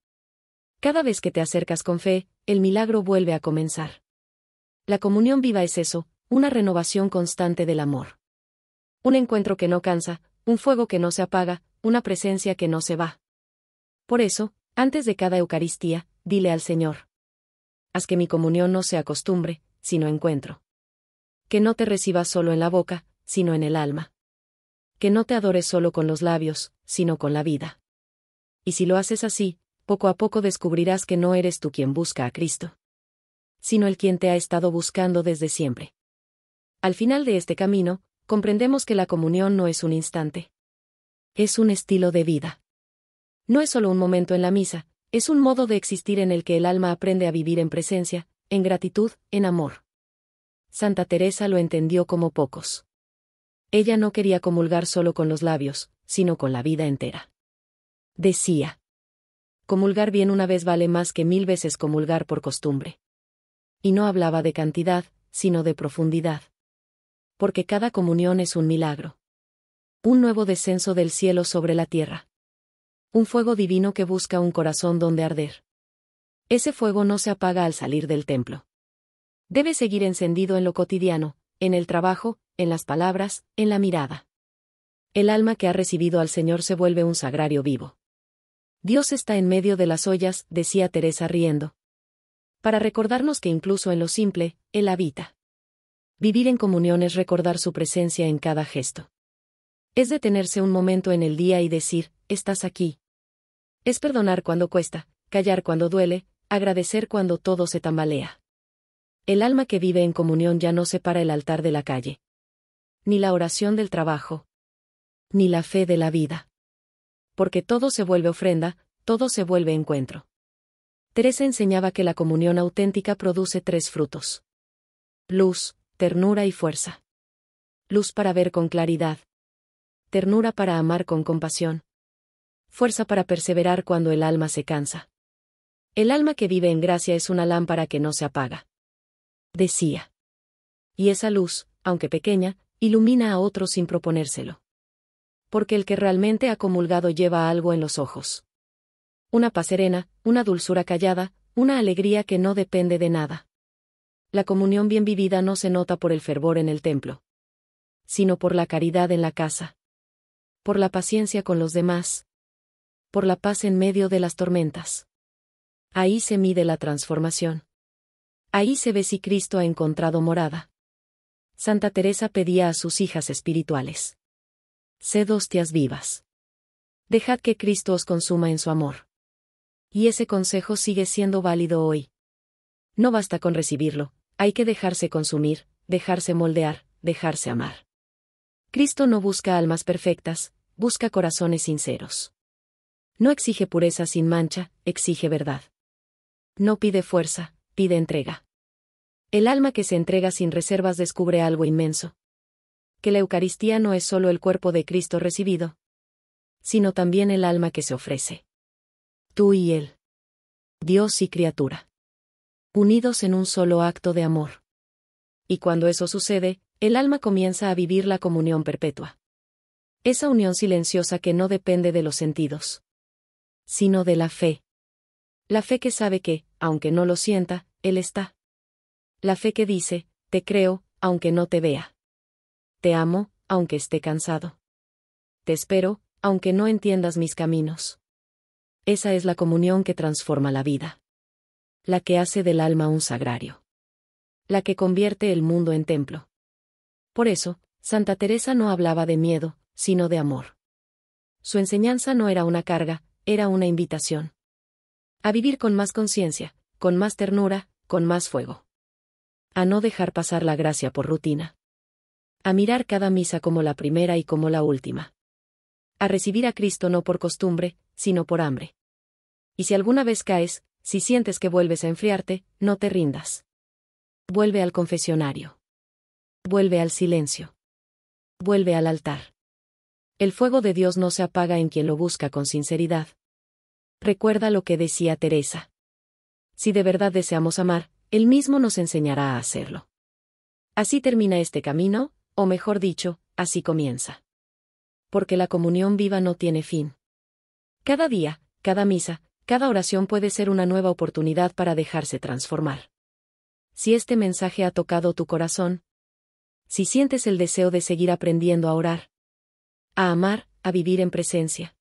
Cada vez que te acercas con fe, el milagro vuelve a comenzar. La comunión viva es eso, una renovación constante del amor. Un encuentro que no cansa, un fuego que no se apaga, una presencia que no se va. Por eso, antes de cada Eucaristía, dile al Señor: haz que mi comunión no sea costumbre, sino encuentro. Que no te recibas solo en la boca, sino en el alma. Que no te adores solo con los labios, sino con la vida. Y si lo haces así, poco a poco descubrirás que no eres tú quien busca a Cristo, sino el quien te ha estado buscando desde siempre. Al final de este camino, comprendemos que la comunión no es un instante. Es un estilo de vida. No es solo un momento en la misa, es un modo de existir en el que el alma aprende a vivir en presencia, en gratitud, en amor. Santa Teresa lo entendió como pocos. Ella no quería comulgar solo con los labios, sino con la vida entera. Decía: comulgar bien una vez vale más que 1000 veces comulgar por costumbre. Y no hablaba de cantidad, sino de profundidad. Porque cada comunión es un milagro. Un nuevo descenso del cielo sobre la tierra. Un fuego divino que busca un corazón donde arder. Ese fuego no se apaga al salir del templo. Debe seguir encendido en lo cotidiano, en el trabajo, en las palabras, en la mirada. El alma que ha recibido al Señor se vuelve un sagrario vivo. Dios está en medio de las ollas, decía Teresa riendo. Para recordarnos que incluso en lo simple, Él habita. Vivir en comunión es recordar su presencia en cada gesto. Es detenerse un momento en el día y decir: estás aquí. Es perdonar cuando cuesta, callar cuando duele, agradecer cuando todo se tambalea. El alma que vive en comunión ya no separa el altar de la calle, ni la oración del trabajo, ni la fe de la vida. Porque todo se vuelve ofrenda, todo se vuelve encuentro. Teresa enseñaba que la comunión auténtica produce 3 frutos: luz, ternura y fuerza. Luz para ver con claridad. Ternura para amar con compasión. Fuerza para perseverar cuando el alma se cansa. El alma que vive en gracia es una lámpara que no se apaga, decía. Y esa luz, aunque pequeña, ilumina a otros sin proponérselo. Porque el que realmente ha comulgado lleva algo en los ojos. Una paz serena, una dulzura callada, una alegría que no depende de nada. La comunión bien vivida no se nota por el fervor en el templo, sino por la caridad en la casa. Por la paciencia con los demás. Por la paz en medio de las tormentas. Ahí se mide la transformación. Ahí se ve si Cristo ha encontrado morada. Santa Teresa pedía a sus hijas espirituales: sed hostias vivas. Dejad que Cristo os consuma en su amor. Y ese consejo sigue siendo válido hoy. No basta con recibirlo, hay que dejarse consumir, dejarse moldear, dejarse amar. Cristo no busca almas perfectas, busca corazones sinceros. No exige pureza sin mancha, exige verdad. No pide fuerza, pide entrega. El alma que se entrega sin reservas descubre algo inmenso. Que la Eucaristía no es solo el cuerpo de Cristo recibido, sino también el alma que se ofrece. Tú y Él. Dios y criatura. Unidos en un solo acto de amor. Y cuando eso sucede, el alma comienza a vivir la comunión perpetua. Esa unión silenciosa que no depende de los sentidos, sino de la fe. La fe que sabe que, aunque no lo sienta, Él está. La fe que dice: te creo, aunque no te vea. Te amo, aunque esté cansado. Te espero, aunque no entiendas mis caminos. Esa es la comunión que transforma la vida. La que hace del alma un sagrario. La que convierte el mundo en templo. Por eso, Santa Teresa no hablaba de miedo, sino de amor. Su enseñanza no era una carga, era una invitación. A vivir con más conciencia, con más ternura, con más fuego. A no dejar pasar la gracia por rutina. A mirar cada misa como la primera y como la última. A recibir a Cristo no por costumbre, sino por hambre. Y si alguna vez caes, si sientes que vuelves a enfriarte, no te rindas. Vuelve al confesionario. Vuelve al silencio. Vuelve al altar. El fuego de Dios no se apaga en quien lo busca con sinceridad. Recuerda lo que decía Teresa. Si de verdad deseamos amar, Él mismo nos enseñará a hacerlo. Así termina este camino, o mejor dicho, así comienza. Porque la comunión viva no tiene fin. Cada día, cada misa, cada oración puede ser una nueva oportunidad para dejarse transformar. Si este mensaje ha tocado tu corazón, si sientes el deseo de seguir aprendiendo a orar, a amar, a vivir en presencia,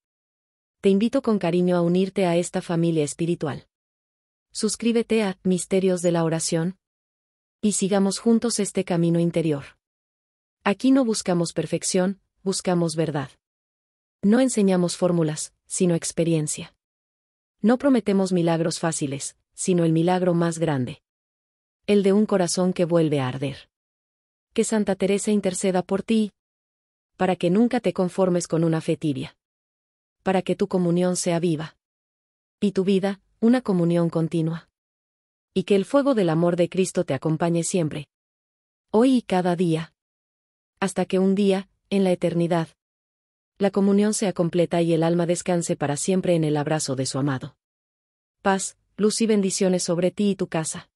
te invito con cariño a unirte a esta familia espiritual. Suscríbete a Misterios de la Oración y sigamos juntos este camino interior. Aquí no buscamos perfección, buscamos verdad. No enseñamos fórmulas, sino experiencia. No prometemos milagros fáciles, sino el milagro más grande. El de un corazón que vuelve a arder. Que Santa Teresa interceda por ti, para que nunca te conformes con una fe tibia. Para que tu comunión sea viva. Y tu vida, una comunión continua. Y que el fuego del amor de Cristo te acompañe siempre. Hoy y cada día. Hasta que un día, en la eternidad, la comunión sea completa y el alma descanse para siempre en el abrazo de su amado. Paz, luz y bendiciones sobre ti y tu casa.